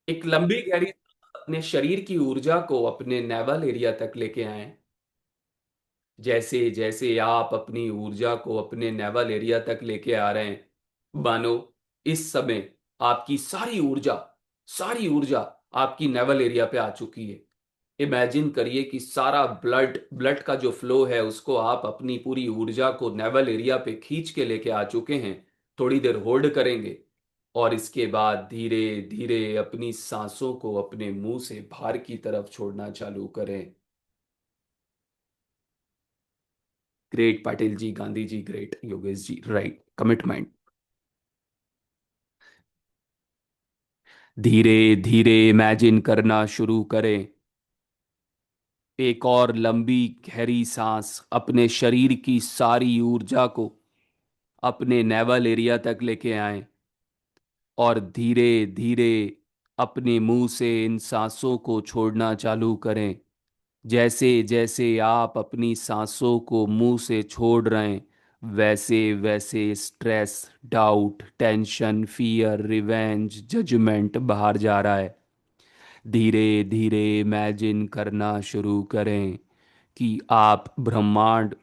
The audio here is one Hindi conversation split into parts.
एक लंबी गहरी अपने शरीर की ऊर्जा को अपने नेवल एरिया तक लेके आए। जैसे जैसे आप अपनी ऊर्जा को अपने नेवल एरिया तक लेके आ रहे हैं, मानो इस समय आपकी सारी ऊर्जा आपकी नेवल एरिया पे आ चुकी है। इमेजिन करिए कि सारा ब्लड ब्लड का जो फ्लो है उसको आप अपनी पूरी ऊर्जा को नेवल एरिया पे खींच के लेके आ चुके हैं। थोड़ी देर होल्ड करेंगे और इसके बाद धीरे धीरे अपनी सांसों को अपने मुंह से बाहर की तरफ छोड़ना चालू करें। Great Patil ji, Gandhi ji, great Yogesh ji, right, commitment. धीरे धीरे इमेजिन करना शुरू करें। एक और लंबी गहरी सांस अपने शरीर की सारी ऊर्जा को अपने नेवल एरिया तक लेके आए और धीरे धीरे अपने मुंह से इन सांसों को छोड़ना चालू करें। जैसे जैसे आप अपनी सांसों को मुंह से छोड़ रहे हैं, वैसे वैसे stress, doubt, tension, fear, revenge, judgement बाहर जा रहा है। धीरे धीरे इमेजिन करना शुरू करें कि आप ब्रह्मांड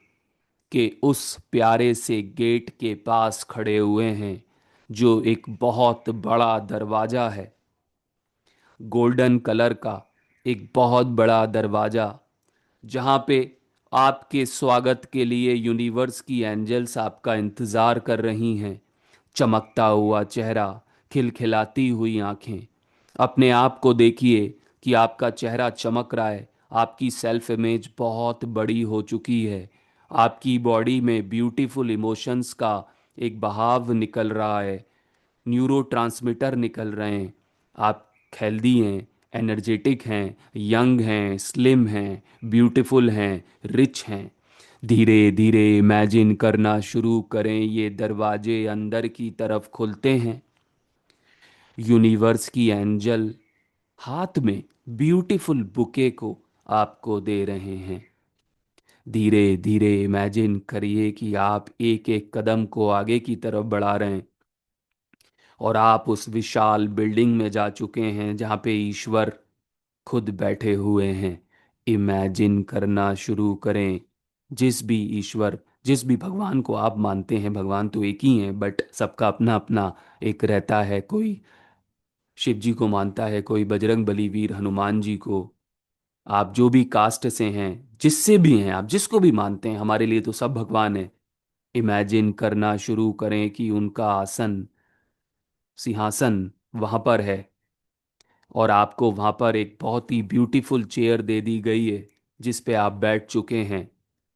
के उस प्यारे से गेट के पास खड़े हुए हैं जो एक बहुत बड़ा दरवाजा है, गोल्डन कलर का एक बहुत बड़ा दरवाजा, जहाँ पे आपके स्वागत के लिए यूनिवर्स की एंजल्स आपका इंतज़ार कर रही हैं। चमकता हुआ चेहरा, खिलखिलाती हुई आंखें। अपने आप को देखिए कि आपका चेहरा चमक रहा है। आपकी सेल्फ इमेज बहुत बड़ी हो चुकी है। आपकी बॉडी में ब्यूटीफुल इमोशंस का एक बहाव निकल रहा है, न्यूरोट्रांसमीटर निकल रहे हैं। आप हेल्दी हैं, एनर्जेटिक हैं, यंग हैं, स्लिम हैं, ब्यूटीफुल हैं, रिच हैं। धीरे धीरे इमेजिन करना शुरू करें, ये दरवाजे अंदर की तरफ खुलते हैं। यूनिवर्स की एंजल हाथ में ब्यूटीफुल बुके को आपको दे रहे हैं। धीरे धीरे इमेजिन करिए कि आप एक एक कदम को आगे की तरफ बढ़ा रहे हैं और आप उस विशाल बिल्डिंग में जा चुके हैं जहाँ पे ईश्वर खुद बैठे हुए हैं। इमेजिन करना शुरू करें। जिस भी भगवान को आप मानते हैं, भगवान तो एक ही हैं, बट सबका अपना अपना एक रहता है। कोई शिव जी को मानता है, कोई बजरंग बली, वीर हनुमान जी को। आप जो भी कास्ट से हैं, जिससे भी हैं, आप जिसको भी मानते हैं, हमारे लिए तो सब भगवान है। इमेजिन करना शुरू करें कि उनका आसन, सिंहासन वहां पर है और आपको वहां पर एक बहुत ही ब्यूटीफुल चेयर दे दी गई है जिस पे आप बैठ चुके हैं।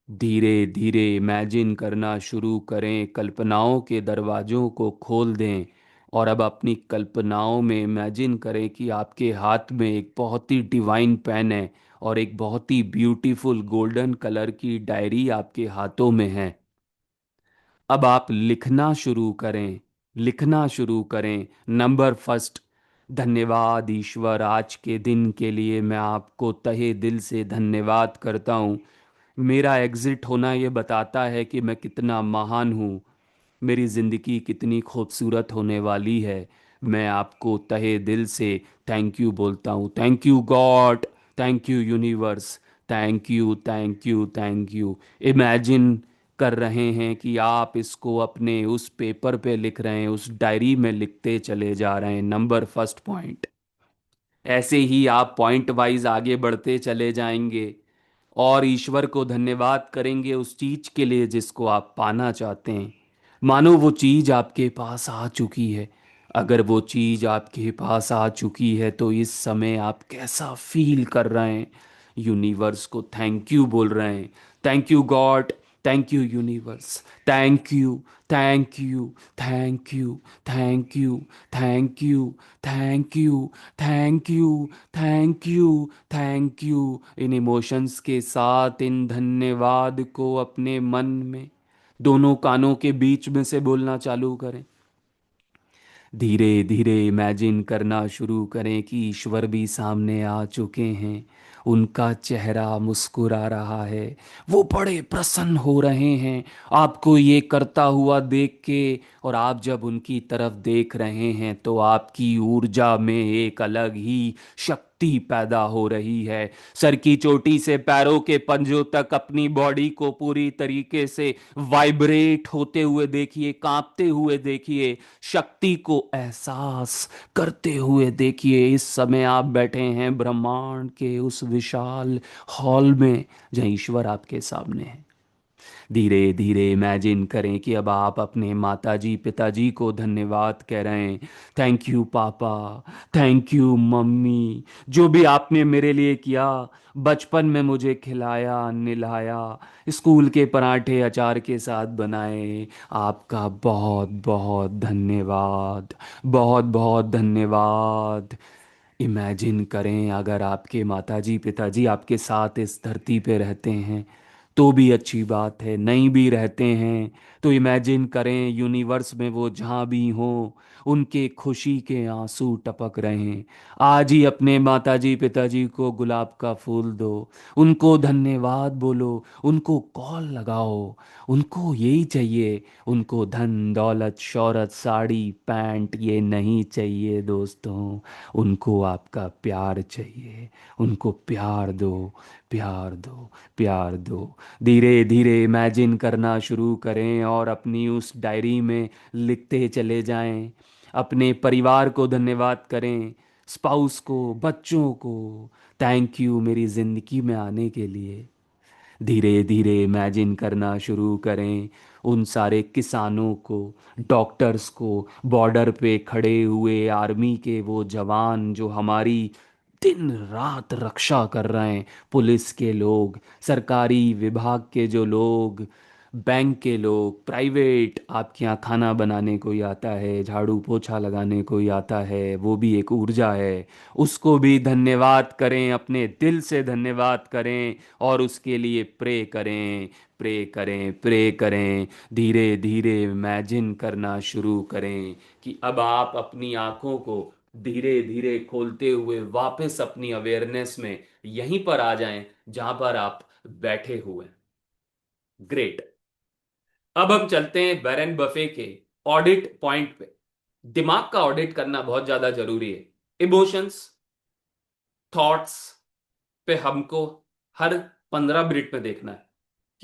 धीरे धीरे इमेजिन करना शुरू करें, कल्पनाओं के दरवाजों को खोल दें और अब अपनी कल्पनाओं में इमेजिन करें कि आपके हाथ में एक बहुत ही डिवाइन पेन है और एक बहुत ही ब्यूटीफुल गोल्डन कलर की डायरी आपके हाथों में है। अब आप लिखना शुरू करें, लिखना शुरू करें। नंबर फर्स्ट, धन्यवाद ईश्वर, आज के दिन के लिए मैं आपको तहे दिल से धन्यवाद करता हूँ। मेरा एग्जिट होना ये बताता है कि मैं कितना महान हूँ, मेरी ज़िंदगी कितनी खूबसूरत होने वाली है। मैं आपको तहे दिल से थैंक यू बोलता हूँ। Thank you God, thank you universe, thank you, thank you, thank you. Imagine कर रहे हैं कि आप इसको अपने उस पेपर पे लिख रहे हैं, उस डायरी में लिखते चले जा रहे हैं। Number first point. ऐसे ही आप पॉइंट वाइज आगे बढ़ते चले जाएंगे और ईश्वर को धन्यवाद करेंगे उस चीज के लिए जिसको आप पाना चाहते हैं। मानो वो चीज आपके पास आ चुकी है। अगर वो चीज आपके पास आ चुकी है तो इस समय आप कैसा फील कर रहे हैं? यूनिवर्स को थैंक यू बोल रहे हैं। Thank you God, thank you universe, thank you, thank you, thank you, thank you, thank you, thank you, thank you, thank you, thank you. In emotions के साथ इन धन्यवाद को अपने मन में दोनों कानों के बीच में से बोलना चालू करें। धीरे धीरे इमेजिन करना शुरू करें कि ईश्वर भी सामने आ चुके हैं। उनका चेहरा मुस्कुरा रहा है, वो बड़े प्रसन्न हो रहे हैं आपको ये करता हुआ देख के। और आप जब उनकी तरफ देख रहे हैं तो आपकी ऊर्जा में एक अलग ही शक्ति पैदा हो रही है। सर की चोटी से पैरों के पंजों तक अपनी बॉडी को पूरी तरीके से वाइब्रेट होते हुए देखिए, कांपते हुए देखिए, शक्ति को एहसास करते हुए देखिए। इस समय आप बैठे हैं ब्रह्मांड के उस विशाल हॉल में जहां ईश्वर आपके सामने है। धीरे धीरे इमेजिन करें कि अब आप अपने माताजी पिताजी को धन्यवाद कह रहे हैं। थैंक यू पापा, थैंक यू मम्मी, जो भी आपने मेरे लिए किया। बचपन में मुझे खिलाया निलाया, स्कूल के पराठे अचार के साथ बनाए। आपका बहुत बहुत धन्यवाद, बहुत बहुत धन्यवाद। इमेजिन करें अगर आपके माताजी पिताजी आपके साथ इस धरती पे रहते हैं तो भी अच्छी बात है, नहीं भी रहते हैं तो इमेजिन करें यूनिवर्स में वो जहाँ भी हों, उनके खुशी के आंसू टपक रहे हैं। आज ही अपने माताजी पिताजी को गुलाब का फूल दो, उनको धन्यवाद बोलो, उनको कॉल लगाओ। उनको यही चाहिए, उनको धन दौलत शौहरत साड़ी पैंट ये नहीं चाहिए दोस्तों। उनको आपका प्यार चाहिए। उनको प्यार दो, प्यार दो, प्यार दो। धीरे धीरे इमेजिन करना शुरू करें और अपनी उस डायरी में लिखते चले जाएं। अपने परिवार को धन्यवाद करें, स्पाउस को, बच्चों को। थैंक यू मेरी जिंदगी में आने के लिए। धीरे धीरे इमेजिन करना शुरू करें उन सारे किसानों को, डॉक्टर्स को, बॉर्डर पे खड़े हुए आर्मी के वो जवान जो हमारी दिन रात रक्षा कर रहे हैं, पुलिस के लोग, सरकारी विभाग के जो लोग, बैंक के लोग, प्राइवेट। आपके यहाँ खाना बनाने कोई आता है, झाड़ू पोछा लगाने कोई आता है, वो भी एक ऊर्जा है। उसको भी धन्यवाद करें, अपने दिल से धन्यवाद करें और उसके लिए प्रे करें, प्रे करें, प्रे करें। धीरे धीरे इमेजिन करना शुरू करें कि अब आप अपनी आंखों को धीरे धीरे खोलते हुए वापस अपनी अवेयरनेस में यहीं पर आ जाएं जहां पर आप बैठे हुए हैं। ग्रेट। अब हम चलते हैं वैरेन बफे के ऑडिट पॉइंट पे। दिमाग का ऑडिट करना बहुत ज्यादा जरूरी है। इमोशंस, थॉट्स पे हमको हर 15 मिनट में देखना है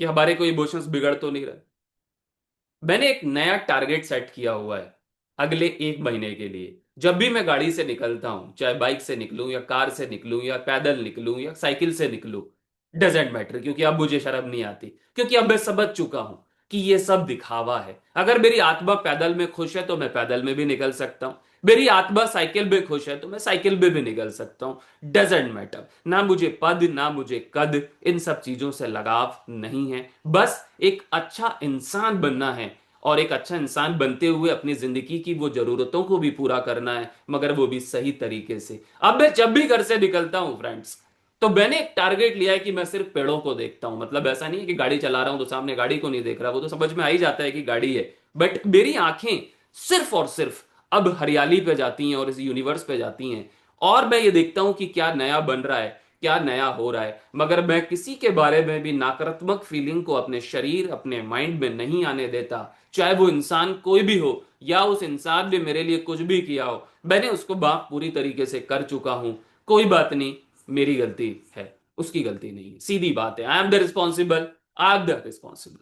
कि हमारे कोई इमोशंस बिगड़ तो नहीं रहे। मैंने एक नया टारगेट सेट किया हुआ है अगले 1 महीने के लिए। जब भी मैं गाड़ी से निकलता हूं, चाहे बाइक से निकलूं या कार से निकलूं या पैदल निकलूं या साइकिल से निकलूं, डजेंट मैटर, क्योंकि अब मुझे शर्म नहीं आती। क्योंकि अब मैं समझ चुका हूं कि ये सब दिखावा है। अगर मेरी आत्मा पैदल में खुश है तो मैं पैदल में भी निकल सकता हूं। मेरी आत्मा साइकिल में खुश है तो मैं साइकिल में भी निकल सकता हूं। Doesn't matter. ना मुझे पद ना मुझे कद, इन सब चीजों से लगाव नहीं है। बस एक अच्छा इंसान बनना है और एक अच्छा इंसान बनते हुए अपनी जिंदगी की वो जरूरतों को भी पूरा करना है, मगर वो भी सही तरीके से। अब मैं जब भी घर से निकलता हूं फ्रेंड्स, तो मैंने एक टारगेट लिया है कि मैं सिर्फ पेड़ों को देखता हूं। मतलब ऐसा नहीं है कि गाड़ी चला रहा हूं तो सामने गाड़ी को नहीं देख रहा, वो तो समझ में आ ही जाता है कि गाड़ी है। बट मेरी आंखें सिर्फ और सिर्फ अब हरियाली पे जाती हैं और इस यूनिवर्स पे जाती हैं। और मैं ये देखता हूं कि क्या नया बन रहा है, क्या नया हो रहा है। मगर मैं किसी के बारे में भी नकारात्मक फीलिंग को अपने शरीर अपने माइंड में नहीं आने देता। चाहे वो इंसान कोई भी हो या उस इंसान ने मेरे लिए कुछ भी किया हो, मैंने उसको माफ पूरी तरीके से कर चुका हूं। कोई बात नहीं, मेरी गलती है, उसकी गलती नहीं है। सीधी बात है, I am the responsible, I am the responsible.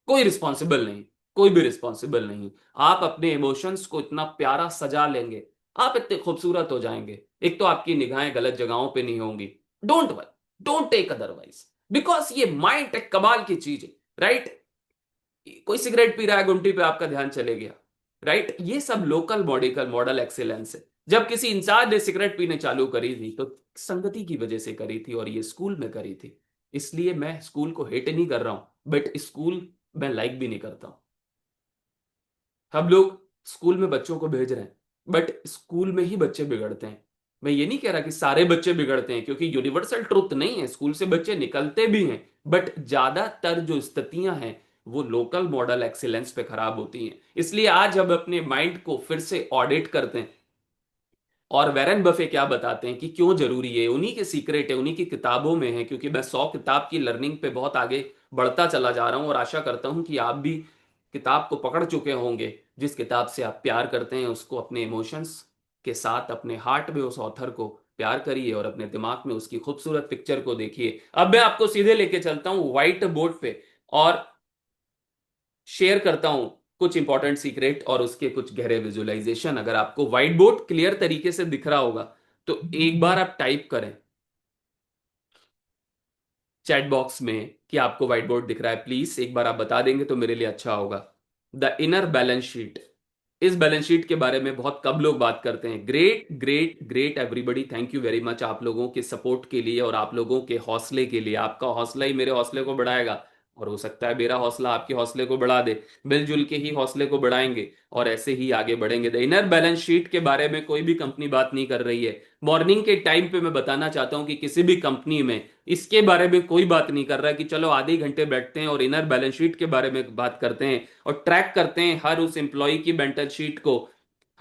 कोई रिस्पॉन्सिबल नहीं, कोई भी रिस्पॉन्सिबल नहीं। आप अपने इमोशंस को इतना प्यारा सजा लेंगे, आप इतने खूबसूरत हो जाएंगे। एक तो आपकी निगाहें गलत जगहों पे नहीं होंगी। Don't worry, don't take otherwise, because ये माइंड एक कमाल की चीज है। राइट? कोई सिगरेट पी रहा है, गुमटी पे आपका ध्यान चले गया। राइट? ये सब लोकल मॉडिकल मॉडल एक्सीलेंस है। जब किसी इंसान ने सिगरेट पीने चालू करी थी तो संगति की वजह से करी थी और ये स्कूल में करी थी। इसलिए मैं स्कूल को हेट नहीं कर रहा हूं, बट स्कूल मैं लाइक भी नहीं करता हूं। हम लोग स्कूल में बच्चों को भेज रहे हैं, बट स्कूल में ही बच्चे बिगड़ते हैं। मैं ये नहीं कह रहा कि सारे बच्चे बिगड़ते हैं, क्योंकि यूनिवर्सल ट्रुथ नहीं है, स्कूल से बच्चे निकलते भी हैं। बट ज्यादातर जो स्थितियां हैं वो लोकल मॉडल एक्सीलेंस पे खराब होती हैं। इसलिए आज हम अपने माइंड को फिर से ऑडिट करते हैं। और वैरेन बफे क्या बताते हैं कि क्यों जरूरी है, उन्हीं के सीक्रेट है, उन्हीं की किताबों में है। क्योंकि मैं 100 किताब की लर्निंग पे बहुत आगे बढ़ता चला जा रहा हूं, और आशा करता हूं कि आप भी किताब को पकड़ चुके होंगे। जिस किताब से आप प्यार करते हैं उसको अपने इमोशंस के साथ, अपने हार्ट में उस ऑथर को प्यार करिए और अपने दिमाग में उसकी खूबसूरत पिक्चर को देखिए। अब मैं आपको सीधे लेके चलता हूँ व्हाइट बोर्ड पे, और शेयर करता हूं कुछ इंपॉर्टेंट सीक्रेट और उसके कुछ गहरे विजुअलाइजेशन। अगर आपको व्हाइट बोर्ड क्लियर तरीके से दिख रहा होगा तो एक बार आप टाइप करें चैट बॉक्स में कि आपको व्हाइट बोर्ड दिख रहा है। प्लीज एक बार आप बता देंगे तो मेरे लिए अच्छा होगा। The inner balance sheet. इस बैलेंस शीट के बारे में बहुत कम लोग बात करते हैं। Great great great everybody, thank you very much आप लोगों के सपोर्ट के लिए और आप लोगों के हौसले के लिए। आपका हौसला ही मेरे हौसले को बढ़ाएगा, और हो सकता है मेरा हौसला आपके हौसले को बढ़ा दे। मिलजुल के ही हौसले को बढ़ाएंगे और ऐसे ही आगे बढ़ेंगे। द इनर बैलेंस शीट के बारे में कोई भी कंपनी बात नहीं कर रही है। मॉर्निंग के टाइम पे मैं बताना चाहता हूं कि किसी भी कंपनी में इसके बारे में कोई बात नहीं कर रहा है कि चलो आधे घंटे बैठते हैं और इनर बैलेंस शीट के बारे में बात करते हैं और ट्रैक करते हैं हर उस एम्प्लॉय की मेंटल शीट को।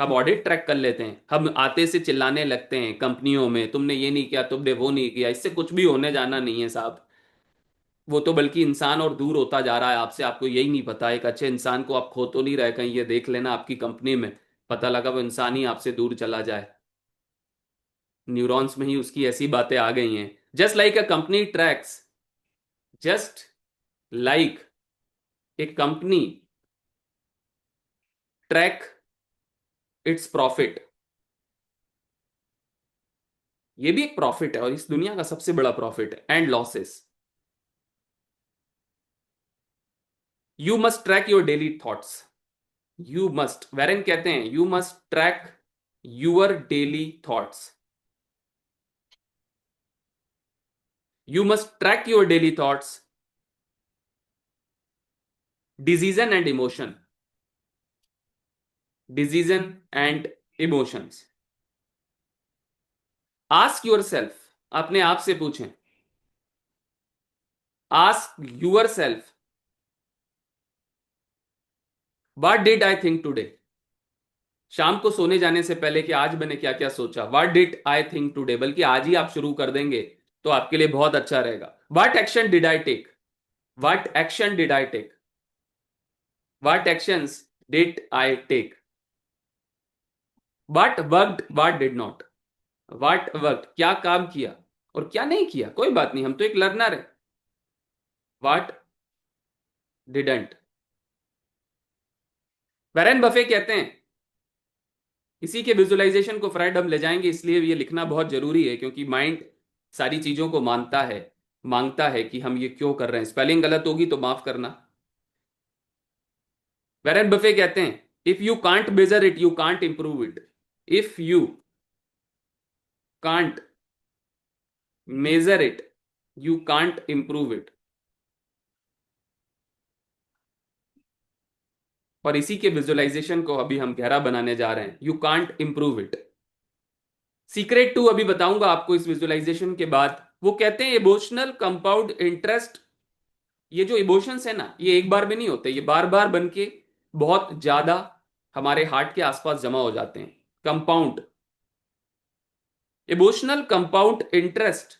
हम ऑडिट ट्रैक कर लेते हैं, हम आते से चिल्लाने लगते हैं कंपनियों में, तुमने ये नहीं किया, तुमने वो नहीं किया। इससे कुछ भी होने जाना नहीं है साहब। वो तो बल्कि इंसान और दूर होता जा रहा है आपसे, आपको यही नहीं पता। एक अच्छे इंसान को आप खो तो नहीं रहे कहीं, ये देख लेना आपकी कंपनी में पता लगा वो इंसान ही आपसे दूर चला जाए। न्यूरॉन्स में ही उसकी ऐसी बातें आ गई हैं। Just like a company tracks, just like a company track its profit. ये भी एक प्रॉफिट है और इस दुनिया का सबसे बड़ा प्रॉफिट है। And losses, you must track your daily thoughts. You must, Warren कहते हैं you must track your daily thoughts. You must track your daily thoughts, decision and emotion, decision and emotions. Ask yourself, अपने आप से पूछें। Ask yourself, what did I think today. शाम को सोने जाने से पहले कि आज मैंने क्या क्या सोचा, what did I think today, बल्कि आज ही आप शुरू कर देंगे तो आपके लिए बहुत अच्छा रहेगा। What action did I take, what action did I take, what actions did I take, what worked what did not. What worked, क्या काम किया और क्या नहीं किया, कोई बात नहीं, हम तो एक लर्नर है। What didn't. वैरेन बफे कहते हैं, इसी के विजुअलाइजेशन को फ्राइड हम ले जाएंगे, इसलिए ये लिखना बहुत जरूरी है क्योंकि माइंड सारी चीजों को मानता है, मांगता है कि हम ये क्यों कर रहे हैं। स्पेलिंग गलत होगी तो माफ करना। वैरेन बफे कहते हैं, if you can't measure it you can't improve it. If you can't measure it you can't improve it. और इसी के विजुअलाइजेशन को अभी हम गहरा बनाने जा रहे हैं। You can't improve it. Secret two अभी बताऊंगा आपको इस विजुअलाइजेशन के बाद। वो कहते हैं इमोशनल कंपाउंड इंटरेस्ट। ये जो इमोशंस है ना, ये एक बार में नहीं होते, ये बार बार बन के बहुत ज्यादा हमारे हार्ट के आसपास जमा हो जाते हैं। कंपाउंड, इमोशनल कंपाउंड इंटरेस्ट,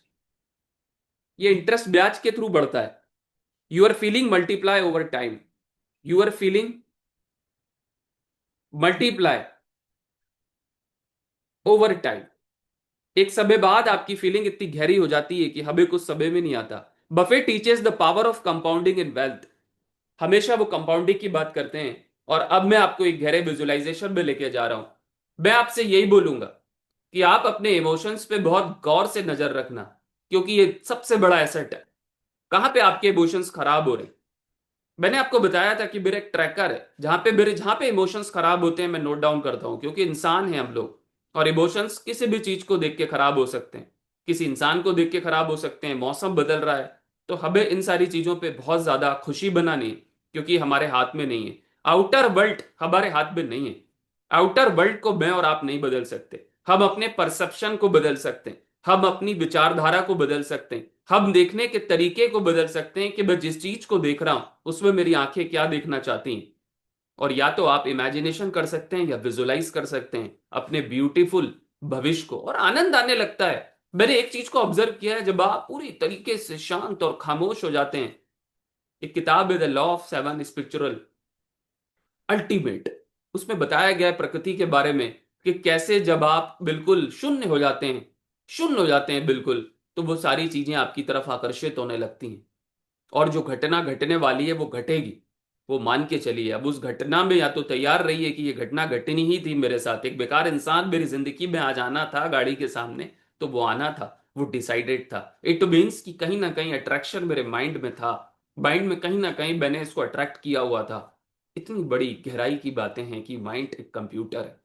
ये इंटरेस्ट ब्याज के थ्रू बढ़ता है। You're feeling multiply over time, you're feeling multiply over time. एक समय बाद आपकी फीलिंग इतनी गहरी हो जाती है कि हमें कुछ समय में नहीं आता। Buffett teaches the power of compounding in wealth. हमेशा वो कंपाउंडिंग की बात करते हैं। और अब मैं आपको एक गहरे विजुअलाइजेशन में लेके जा रहा हूं। मैं आपसे यही बोलूंगा कि आप अपने इमोशंस पे बहुत गौर से नजर रखना, क्योंकि ये सबसे बड़ा एसेट है। कहां पे आपके इमोशंस खराब हो रहे हैं। मैंने आपको बताया था कि मेरा एक ट्रैकर है, जहां पे इमोशंस खराब होते हैं मैं नोट डाउन करता हूं, क्योंकि इंसान है हम लोग। और इमोशंस किसी भी चीज को देख के खराब हो सकते हैं, किसी इंसान को देख के खराब हो सकते हैं। मौसम बदल रहा है तो हमें इन सारी चीजों पे बहुत ज्यादा खुशी बनानी है, क्योंकि हमारे हाथ में नहीं है। आउटर वर्ल्ड हमारे हाथ में नहीं है। आउटर वर्ल्ड को मैं और आप नहीं बदल सकते, हम अपने परसेप्शन को बदल सकते हैं। हम अपनी विचारधारा को बदल सकते हैं, हम देखने के तरीके को बदल सकते हैं कि मैं जिस चीज को देख रहा हूं उसमें मेरी आंखें क्या देखना चाहती हैं। और या तो आप इमेजिनेशन कर सकते हैं या विजुलाइज कर सकते हैं अपने ब्यूटीफुल भविष्य को, और आनंद आने लगता है। मैंने एक चीज को ऑब्जर्व किया है, जब आप पूरी तरीके से शांत और खामोश हो जाते हैं। एक किताब है the law of seven spiritual ultimate, उसमें बताया गया है प्रकृति के बारे में कि कैसे जब आप बिल्कुल शून्य हो जाते हैं, शून्य हो जाते हैं बिल्कुल, तो वो सारी चीजें आपकी तरफ आकर्षित होने लगती हैं। और जो घटना घटने वाली है वो घटेगी, वो मान के चलिए। अब उस घटना में या तो तैयार रहिए कि ये घटना घटनी ही थी, मेरे साथ एक बेकार इंसान मेरी जिंदगी में आ जाना था गाड़ी के सामने, तो वो आना था, वो डिसाइडेड था। इट मीन्स कि कहीं ना कहीं अट्रैक्शन मेरे माइंड में था, माइंड में कहीं ना कहीं मैंने इसको अट्रैक्ट किया हुआ था। इतनी बड़ी गहराई की बातें हैं कि माइंड एक कंप्यूटर है।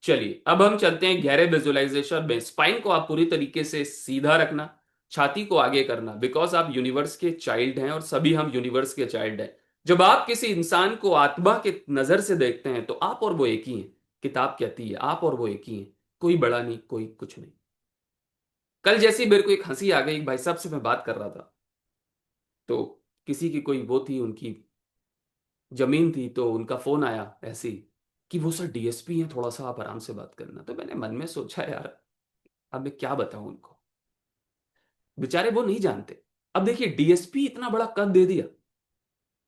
चलिए अब हम चलते हैं गहरे विजुअलाइजेशन में। स्पाइन को आप पूरी तरीके से सीधा रखना, छाती को आगे करना, बिकॉज आप यूनिवर्स के चाइल्ड हैं और सभी हम यूनिवर्स के चाइल्ड हैं। जब आप किसी इंसान को आत्मा के नजर से देखते हैं तो आप और वो एक ही हैं। किताब कहती है आप और वो एक ही हैं, कोई बड़ा नहीं, कोई कुछ नहीं। कल जैसी मेरे को एक हंसी आ गई, एक भाई साहब से मैं बात कर रहा था, तो किसी की कोई वो थी, उनकी जमीन थी, तो उनका फोन आया ऐसे ही कि वो सर डीएसपी हैं, थोड़ा सा आप आराम से बात करना। तो मैंने मन में सोचा यार, अब मैं क्या बताऊं उनको, बेचारे वो नहीं जानते। अब देखिए डीएसपी इतना बड़ा कद दे दिया।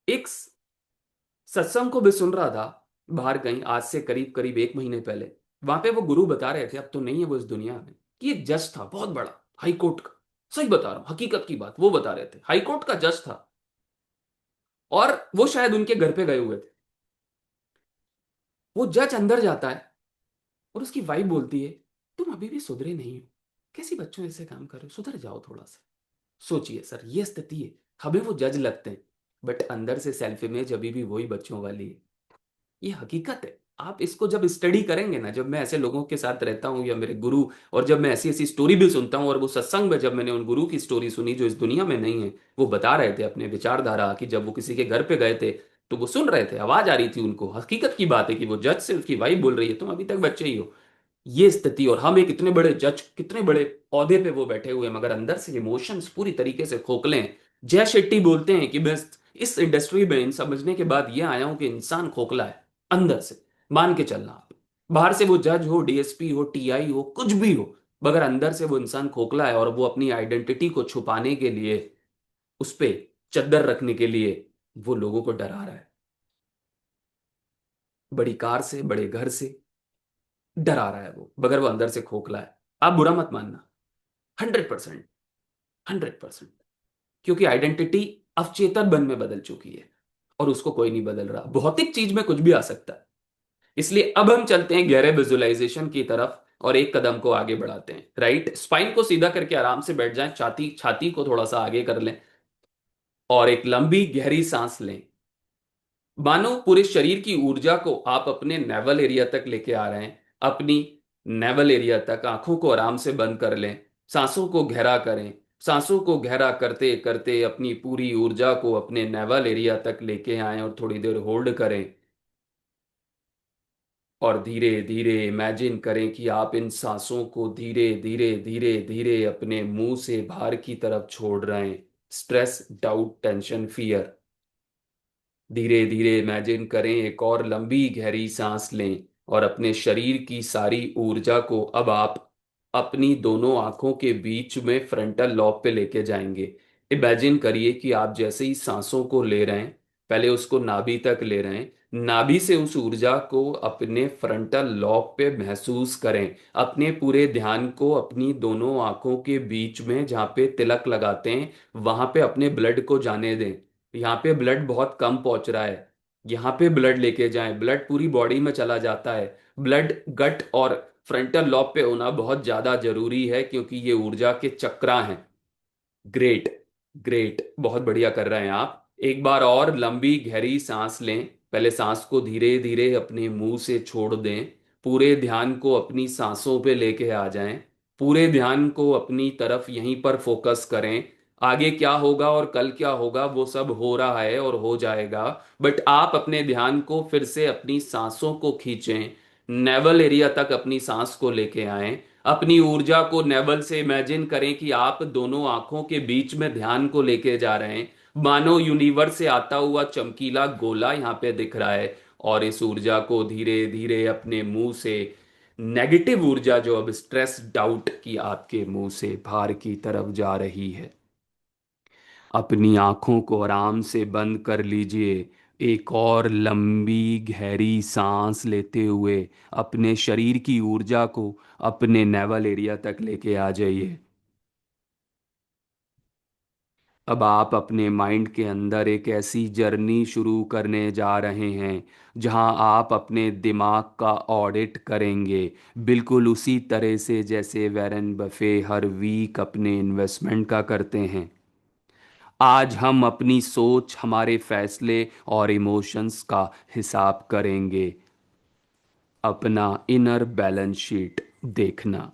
एक सत्संग को भी सुन रहा था बाहर कहीं, आज से करीब करीब 1 महीने पहले। वहां पे वो गुरु बता रहे थे, अब तो नहीं है वो इस दुनिया में, कि एक जज था बहुत बड़ा, हाई कोर्ट का। सही बता रहा हूं, हकीकत की बात वो बता रहे थे, हाई कोर्ट का जज था। और वो शायद उनके घर पे गए हुए थे। वो जज अंदर जाता है और उसकी वाइफ बोलती है, तुम अभी भी सुधरे नहीं हो, कैसी बच्चों जैसे काम कर रहे हो, सुधर जाओ थोड़ा सा। सोचिए सर, ये स्थिति है। हमें वो जज लगते हैं, बट अंदर से सेल्फ इमेज अभी भी वही बच्चों वाली है। ये हकीकत है। आप इसको जब स्टडी करेंगे ना, जब मैं ऐसे लोगों के साथ रहता हूँ या मेरे गुरु, और जब मैं ऐसी ऐसी स्टोरी भी सुनता हूँ, और वो सत्संग में जब मैंने उन गुरु की स्टोरी सुनी जो इस दुनिया में नहीं है, वो बता रहे थे अपने विचारधारा कि जब वो किसी के घर पे गए थे तो वो सुन रहे थे, आवाज आ रही थी उनको, हकीकत की बात है कि वो जज से उसकी वाइफ बोल रही है तुम अभी तक बच्चे ही हो। ये स्थिति, और हम एक इतने बड़े जज, कितने बड़े औहदे पे वो बैठे हुए हैं, मगर अंदर से इमोशंस पूरी तरीके से खोखले हैं। जय शेट्टी बोलते हैं कि मैं इस इंडस्ट्री में इन समझने के बाद ये आया हूं कि इंसान खोखला है अंदर से। मान के चलना आप, बाहर से वो जज हो, डीएसपी हो, टीआई हो, कुछ भी हो, मगर अंदर से वो इंसान खोखला है, और वो अपनी आइडेंटिटी को छुपाने के लिए, उस पे चद्दर रखने के लिए वो लोगों को डरा रहा है। बड़ी कार से, बड़े घर से डरा रहा है वो, मगर वो अंदर से खोखला है। आप बुरा मत मानना, 100%, 100%। क्योंकि आइडेंटिटी अवचेतन मन में बदल चुकी है, और उसको कोई नहीं बदल रहा। भौतिक चीज में कुछ भी आ सकता है। इसलिए अब हम चलते हैं गहरे विजुअलाइजेशन की तरफ और एक कदम को आगे बढ़ाते हैं। राइट स्पाइन को सीधा करके आराम से बैठ जाएं, छाती छाती को थोड़ा सा आगे कर लें, और एक लंबी गहरी सांस लें। मानो पूरे शरीर की ऊर्जा को आप अपने नेवल एरिया तक लेके आ रहे हैं, अपनी नेवल एरिया तक। आंखों को आराम से बंद कर लें, सांसों को गहरा करें। सांसों को गहरा करते करते अपनी पूरी ऊर्जा को अपने नेवल एरिया तक लेके आएं और थोड़ी देर होल्ड करें। और धीरे धीरे इमेजिन करें कि आप इन सांसों को धीरे धीरे धीरे धीरे अपने मुंह से बाहर की तरफ छोड़ रहे हैं। Stress, doubt, tension, fear. धीरे धीरे इमेजिन करें, एक और लंबी गहरी सांस लें, और अपने शरीर की सारी ऊर्जा को अब आप अपनी दोनों आंखों के बीच में फ्रंटल लॉब पे लेके जाएंगे। इमेजिन करिए कि आप जैसे ही सांसों को ले रहे हैं, पहले उसको नाभि तक ले रहे हैं, नाभि से उस ऊर्जा को अपने फ्रंटल लॉब पे महसूस करें। अपने पूरे ध्यान को अपनी दोनों आंखों के बीच में जहाँ पे तिलक लगाते हैं वहां पे अपने ब्लड को जाने दें। यहाँ पे ब्लड बहुत कम पहुंच रहा है, यहाँ पे ब्लड लेके जाएं। ब्लड पूरी बॉडी में चला जाता है। ब्लड गट और फ्रंटल लॉब पे होना बहुत ज्यादा जरूरी है, क्योंकि ये ऊर्जा के चक्रा हैं। ग्रेट, ग्रेट, बहुत बढ़िया कर रहे हैं आप। एक बार और लंबी गहरी सांस लें। पहले सांस को धीरे धीरे अपने मुंह से छोड़ दें। पूरे ध्यान को अपनी सांसों पे लेके आ जाएं। पूरे ध्यान को अपनी तरफ यहीं पर फोकस करें। आगे क्या होगा और कल क्या होगा वो सब हो रहा है और हो जाएगा, बट आप अपने ध्यान को फिर से अपनी सांसों को खींचें। नेवल एरिया तक अपनी सांस को लेके आएं। अपनी ऊर्जा को नेवल से इमेजिन करें कि आप दोनों आंखों के बीच में ध्यान को लेके जा रहे हैं, मानो यूनिवर्स से आता हुआ चमकीला गोला यहाँ पे दिख रहा है। और इस ऊर्जा को धीरे धीरे अपने मुंह से, नेगेटिव ऊर्जा जो अब स्ट्रेस डाउट की आपके मुंह से बाहर की तरफ जा रही है, अपनी आंखों को आराम से बंद कर लीजिए। एक और लंबी गहरी सांस लेते हुए अपने शरीर की ऊर्जा को अपने नेवल एरिया तक लेके आ जाइए। अब आप अपने माइंड के अंदर एक ऐसी जर्नी शुरू करने जा रहे हैं जहां आप अपने दिमाग का ऑडिट करेंगे, बिल्कुल उसी तरह से जैसे वैरेन बफे हर वीक अपने इन्वेस्टमेंट का करते हैं। आज हम अपनी सोच, हमारे फैसले और इमोशंस का हिसाब करेंगे। अपना इनर बैलेंस शीट देखना।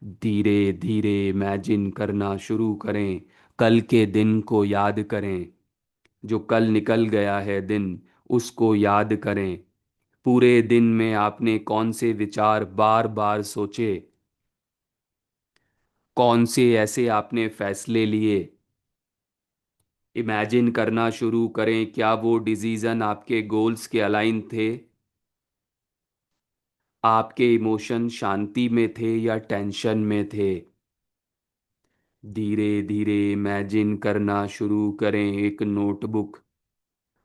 धीरे धीरे इमेजिन करना शुरू करें। कल के दिन को याद करें। जो कल निकल गया है दिन, उसको याद करें। पूरे दिन में आपने कौन से विचार बार बार सोचे, कौन से ऐसे आपने फैसले लिए। इमेजिन करना शुरू करें, क्या वो डिसीजन आपके गोल्स के अलाइन थे। आपके इमोशन शांति में थे या टेंशन में थे। धीरे धीरे इमेजिन करना शुरू करें एक नोटबुक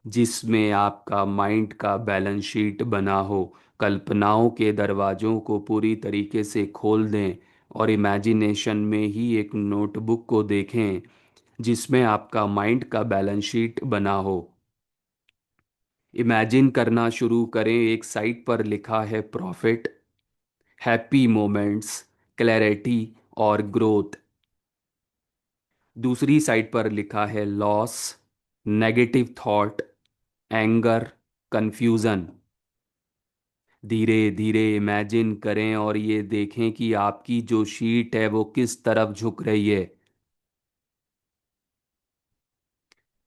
जिसमें आपका माइंड का बैलेंस शीट बना हो। कल्पनाओं के दरवाजों को पूरी तरीके से खोल दें और इमेजिनेशन में ही एक नोटबुक को देखें जिसमें आपका माइंड का बैलेंस शीट बना हो। इमेजिन करना शुरू करें, एक साइट पर लिखा है प्रॉफिट, हैप्पी मोमेंट्स, क्लैरिटी और ग्रोथ। दूसरी साइड पर लिखा है loss, negative thought, anger, confusion. धीरे धीरे इमेजिन करें और ये देखें कि आपकी जो शीट है वो किस तरफ झुक रही है।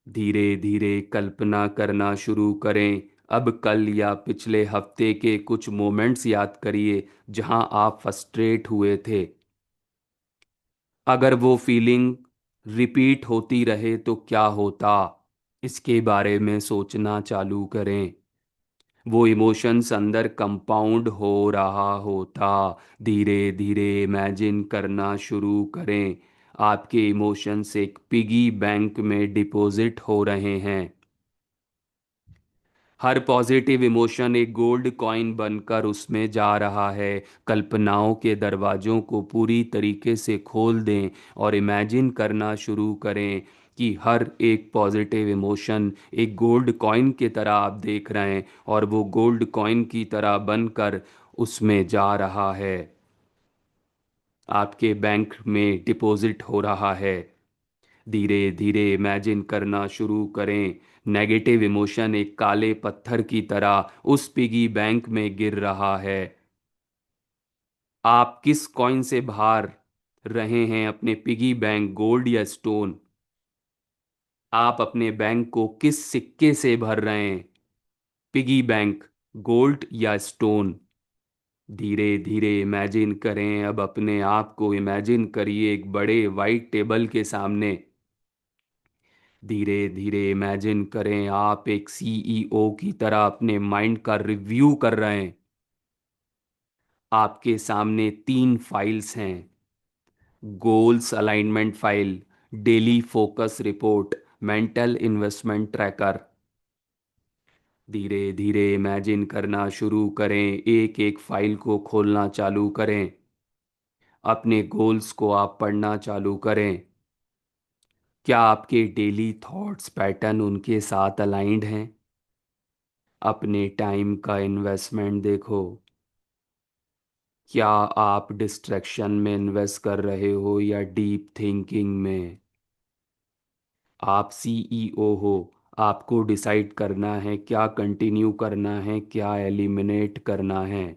धीरे धीरे कल्पना करना शुरू करें। अब कल या पिछले हफ्ते के कुछ मोमेंट्स याद करिए जहां आप फ्रस्ट्रेट हुए थे। अगर वो फीलिंग रिपीट होती रहे तो क्या होता, इसके बारे में सोचना चालू करें। वो इमोशंस अंदर कंपाउंड हो रहा होता। धीरे धीरे इमेजिन करना शुरू करें, आपके इमोशंस एक पिगी बैंक में डिपॉजिट हो रहे हैं। हर पॉजिटिव इमोशन एक गोल्ड कॉइन बनकर उसमें जा रहा है। कल्पनाओं के दरवाजों को पूरी तरीके से खोल दें और इमेजिन करना शुरू करें कि हर एक पॉजिटिव इमोशन एक गोल्ड कॉइन की तरह आप देख रहे हैं और वो गोल्ड कॉइन की तरह बनकर उसमें जा रहा है, आपके बैंक में डिपॉजिट हो रहा है। धीरे धीरे इमेजिन करना शुरू करें, नेगेटिव इमोशन एक काले पत्थर की तरह उस पिगी बैंक में गिर रहा है। आप किस कॉइन से बाहर रहे हैं, अपने पिगी बैंक, गोल्ड या स्टोन। आप अपने बैंक को किस सिक्के से भर रहे हैं, पिगी बैंक, गोल्ड या स्टोन। धीरे धीरे इमेजिन करें, अब अपने आप को इमेजिन करिए एक बड़े वाइट टेबल के सामने। धीरे धीरे इमेजिन करें आप एक सीईओ की तरह अपने माइंड का रिव्यू कर रहे हैं। आपके सामने तीन फाइल्स हैं, goals alignment file, daily focus report, mental investment tracker. धीरे धीरे इमेजिन करना शुरू करें, एक एक फाइल को खोलना चालू करें। अपने गोल्स को आप पढ़ना चालू करें। क्या आपके डेली थॉट्स पैटर्न उनके साथ अलाइंड हैं। अपने टाइम का इन्वेस्टमेंट देखो। क्या आप डिस्ट्रैक्शन में इन्वेस्ट कर रहे हो या डीप थिंकिंग में। आप सीईओ हो, आपको डिसाइड करना है क्या कंटिन्यू करना है, क्या एलिमिनेट करना है।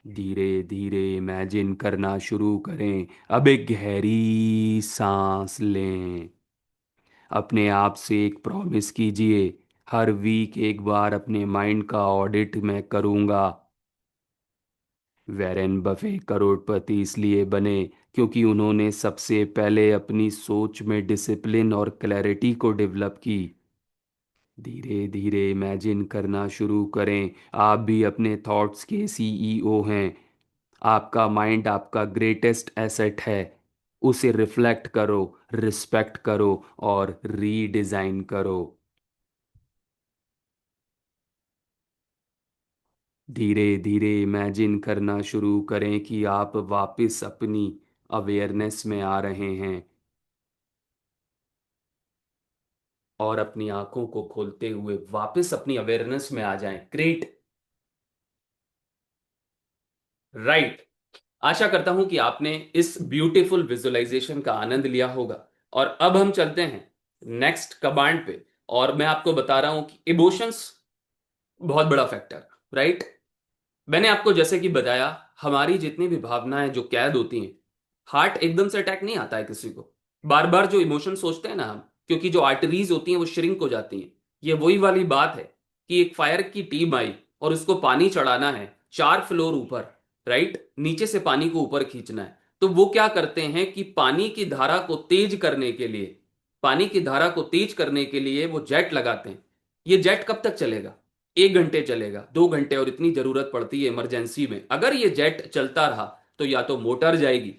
धीरे धीरे इमेजिन करना शुरू करें, अब एक गहरी सांस लें। अपने आप से एक प्रॉमिस कीजिए, हर वीक एक बार अपने माइंड का ऑडिट मैं करूँगा। वैरेन बफे करोड़पति इसलिए बने क्योंकि उन्होंने सबसे पहले अपनी सोच में डिसिप्लिन और क्लैरिटी को डेवलप की। धीरे धीरे इमेजिन करना शुरू करें, आप भी अपने थॉट्स के सीईओ हैं। आपका माइंड आपका ग्रेटेस्ट एसेट है। उसे रिफ्लेक्ट करो, रिस्पेक्ट करो और रीडिज़ाइन करो। धीरे धीरे इमेजिन करना शुरू करें कि आप वापस अपनी अवेयरनेस में आ रहे हैं और अपनी आंखों को खोलते हुए वापस अपनी अवेयरनेस में आ जाएं। ग्रेट। राइट। आशा करता हूं कि आपने इस ब्यूटीफुल विजुअलाइजेशन का आनंद लिया होगा। और अब हम चलते हैं नेक्स्ट कमांड पे। और मैं आपको बता रहा हूं कि इमोशंस बहुत बड़ा फैक्टर, राइट। मैंने आपको जैसे कि बताया, हमारी जितनी भी भावनाएं जो कैद होती हैं, हार्ट एकदम से अटैक नहीं आता है किसी को। बार बार जो इमोशन सोचते हैं ना हम, क्योंकि जो आर्टरीज होती हैं वो श्रिंक हो जाती हैं। ये वही वाली बात है कि एक फायर की टीम आई और उसको पानी चढ़ाना है 4 फ्लोर ऊपर, राइट, नीचे से पानी को ऊपर खींचना है। तो वो क्या करते हैं कि पानी की धारा को तेज करने के लिए, पानी की धारा को तेज करने के लिए वो जेट लगाते हैं। ये जेट कब तक चलेगा? 1 घंटे चलेगा, 2 घंटे, और इतनी जरूरत पड़ती है इमरजेंसी में। अगर ये जेट चलता रहा तो या तो मोटर जाएगी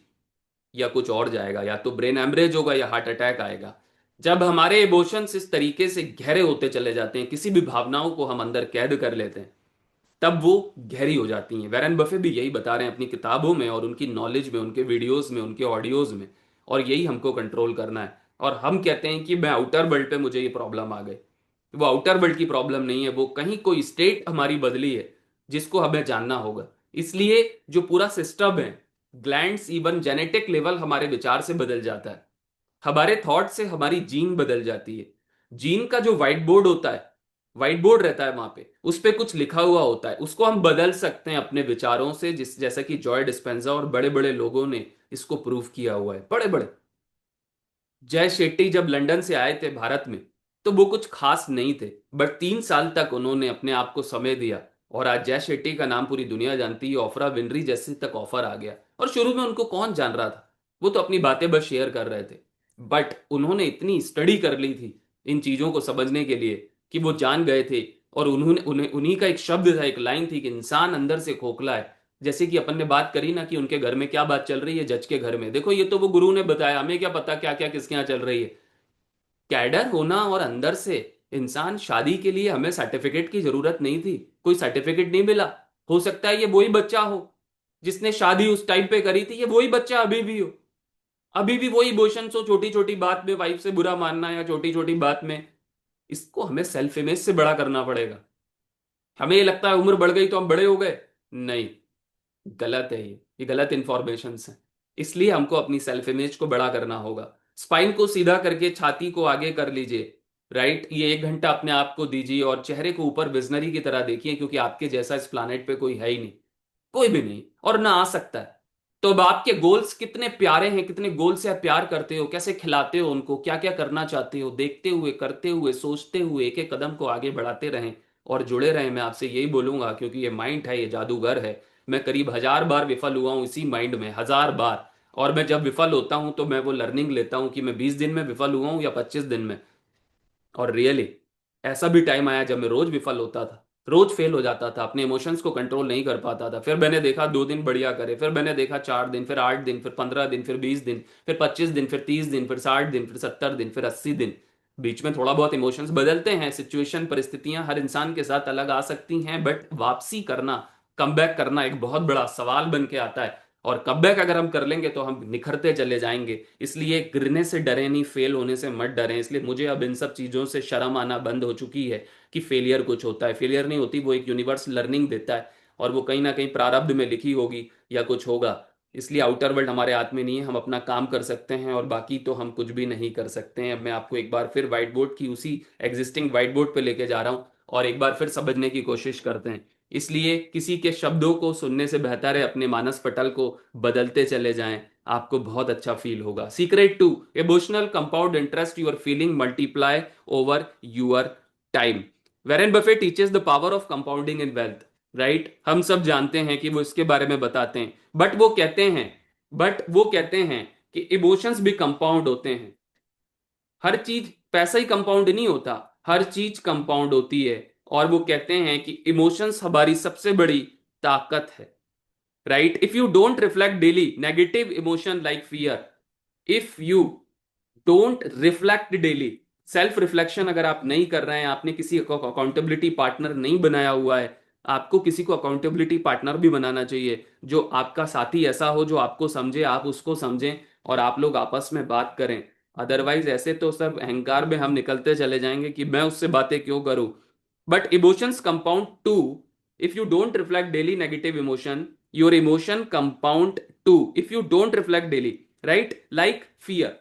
या कुछ और जाएगा, या तो ब्रेन एम्ब्रेज होगा या हार्ट अटैक आएगा। जब हमारे इमोशंस इस तरीके से गहरे होते चले जाते हैं, किसी भी भावनाओं को हम अंदर कैद कर लेते हैं, तब वो गहरी हो जाती हैं। वैरन बफे भी यही बता रहे हैं अपनी किताबों में और उनकी नॉलेज में, उनके वीडियोस में, उनके ऑडियोज में। और यही हमको कंट्रोल करना है। और हम कहते हैं कि मैं आउटर वर्ल्ड पे मुझे ये प्रॉब्लम आ गई। वो आउटर वर्ल्ड की प्रॉब्लम नहीं है, वो कहीं कोई स्टेट हमारी बदली है जिसको हमें जानना होगा। इसलिए जो पूरा सिस्टम है, ग्लैंड्स, इवन जेनेटिक लेवल हमारे विचार से बदल जाता है। हमारे थॉट से हमारी जीन बदल जाती है। जीन का जो व्हाइट बोर्ड होता है, व्हाइट बोर्ड रहता है वहां पे, उस पे कुछ लिखा हुआ होता है, उसको हम बदल सकते हैं अपने विचारों से, जिस जैसा कि जॉय डिस्पेंजा और बड़े बड़े लोगों ने इसको प्रूव किया हुआ है, बड़े बड़े। जय शेट्टी जब लंदन से आए थे भारत में, तो वो कुछ खास नहीं थे, बट 3 साल तक उन्होंने अपने आप को समय दिया। और आज जय शेट्टी का नाम पूरी दुनिया जानती है, ऑफरा विनरी जैसे तक ऑफर आ गया। और शुरू में उनको कौन जान रहा था? वो तो अपनी बातें बस शेयर कर रहे थे। बट उन्होंने इतनी स्टडी कर ली थी इन चीजों को समझने के लिए कि वो जान गए थे। और उन्होंने उन्हें उन्हीं का एक शब्द था, एक लाइन थी कि इंसान अंदर से खोखला है। जैसे कि अपन ने बात करी ना कि उनके घर में क्या बात चल रही है, जज के घर में। देखो, ये तो वो गुरु ने बताया, हमें क्या पता क्या क्या किसके यहाँ चल रही है। कैडर होना और अंदर से इंसान, शादी के लिए हमें सर्टिफिकेट की जरूरत नहीं थी। कोई सर्टिफिकेट नहीं मिला। हो सकता है ये वही बच्चा हो जिसने शादी उस टाइम पे करी थी, ये वही बच्चा अभी भी हो। अभी भी वही इमोशंस हो, छोटी छोटी बात में वाइफ से बुरा मानना या छोटी छोटी बात में। इसको हमें सेल्फ इमेज से बड़ा करना पड़ेगा। हमें ये लगता है उम्र बढ़ गई तो हम बड़े हो गए। नहीं, गलत है ये गलत इंफॉर्मेशन है। इसलिए हमको अपनी सेल्फ इमेज को बड़ा करना होगा। स्पाइन को सीधा करके छाती को आगे कर लीजिए, राइट। ये 1 घंटा अपने आप को दीजिए और चेहरे को ऊपर विजनरी की तरह देखिए, क्योंकि आपके जैसा इस प्लानेट पे कोई है ही नहीं, कोई भी नहीं, और ना आ सकता है। तो अब आपके गोल्स कितने प्यारे हैं, कितने गोल से आप प्यार करते हो, कैसे खिलाते हो उनको, क्या क्या करना चाहते हो, देखते हुए, करते हुए, सोचते हुए एक एक कदम को आगे बढ़ाते रहें और जुड़े रहें। मैं आपसे यही बोलूंगा, क्योंकि ये माइंड है, ये जादूगर है। मैं करीब 1000 बार विफल हुआ हूं इसी माइंड में, 1000 बार। और मैं जब विफल होता हूं तो मैं वो लर्निंग लेता हूं कि मैं 20 दिन में विफल हुआ हूं या 25 दिन में। और रियली ऐसा भी टाइम आया जब मैं रोज विफल होता था, रोज फेल हो जाता था, अपने इमोशंस को कंट्रोल नहीं कर पाता था। फिर मैंने देखा 2 दिन बढ़िया करे, फिर मैंने देखा 4 दिन, फिर 8 दिन, फिर 15 दिन, फिर 20 दिन, फिर 25 दिन, फिर 30 दिन, फिर 60 दिन, फिर 70 दिन, फिर 80 दिन। बीच में थोड़ा बहुत इमोशंस बदलते हैं, सिचुएशन, परिस्थितियां हर इंसान के साथ अलग आ सकती हैं, बट वापसी करना, कमबैक करना एक बहुत बड़ा सवाल बन के आता है। और कमबैक अगर हम कर लेंगे तो हम निखरते चले जाएंगे। इसलिए गिरने से डरे नहीं, फेल होने से मत डरें। इसलिए मुझे अब इन सब चीज़ों से शर्म आना बंद हो चुकी है कि फेलियर कुछ होता है। फेलियर नहीं होती, वो एक यूनिवर्स लर्निंग देता है। और वो कहीं ना कहीं प्रारब्ध में लिखी होगी या कुछ होगा। इसलिए आउटर वर्ल्ड हमारे हाथ में नहीं है, हम अपना काम कर सकते हैं और बाकी तो हम कुछ भी नहीं कर सकते हैं। अब मैं आपको एक बार फिर व्हाइट बोर्ड की, उसी एग्जिस्टिंग व्हाइट बोर्ड पे लेके जा रहा हूँ और एक बार फिर समझने की कोशिश करते हैं। इसलिए किसी के शब्दों को सुनने से बेहतर है अपने मानस पटल को बदलते चले जाएं। आपको बहुत अच्छा फील होगा। Secret to emotional compound interest, your feeling multiply over your time. Warren Buffett teaches the power of compounding in wealth. Right, हम सब जानते हैं कि वो इसके बारे में बताते हैं, बट वो कहते हैं कि इमोशंस भी कंपाउंड होते हैं। हर चीज पैसा ही कंपाउंड नहीं होता, हर चीज कंपाउंड होती है। और वो कहते हैं कि इमोशंस हमारी सबसे बड़ी ताकत है। Right, if you don't reflect daily negative emotion like fear, if you don't reflect daily, self reflection अगर आप नहीं कर रहे हैं, आपने किसी को अकाउंटेबिलिटी पार्टनर नहीं बनाया हुआ है। आपको किसी को अकाउंटेबिलिटी पार्टनर भी बनाना चाहिए, जो आपका साथी ऐसा हो जो आपको समझे, आप उसको समझें, और आप लोग आपस में बात करें। अदरवाइज ऐसे तो सब अहंकार में हम निकलते चले जाएंगे कि मैं उससे बातें क्यों करूं। But emotions compound too, if you don't reflect daily negative emotion, your emotion compound too if you don't reflect daily. Right, like fear,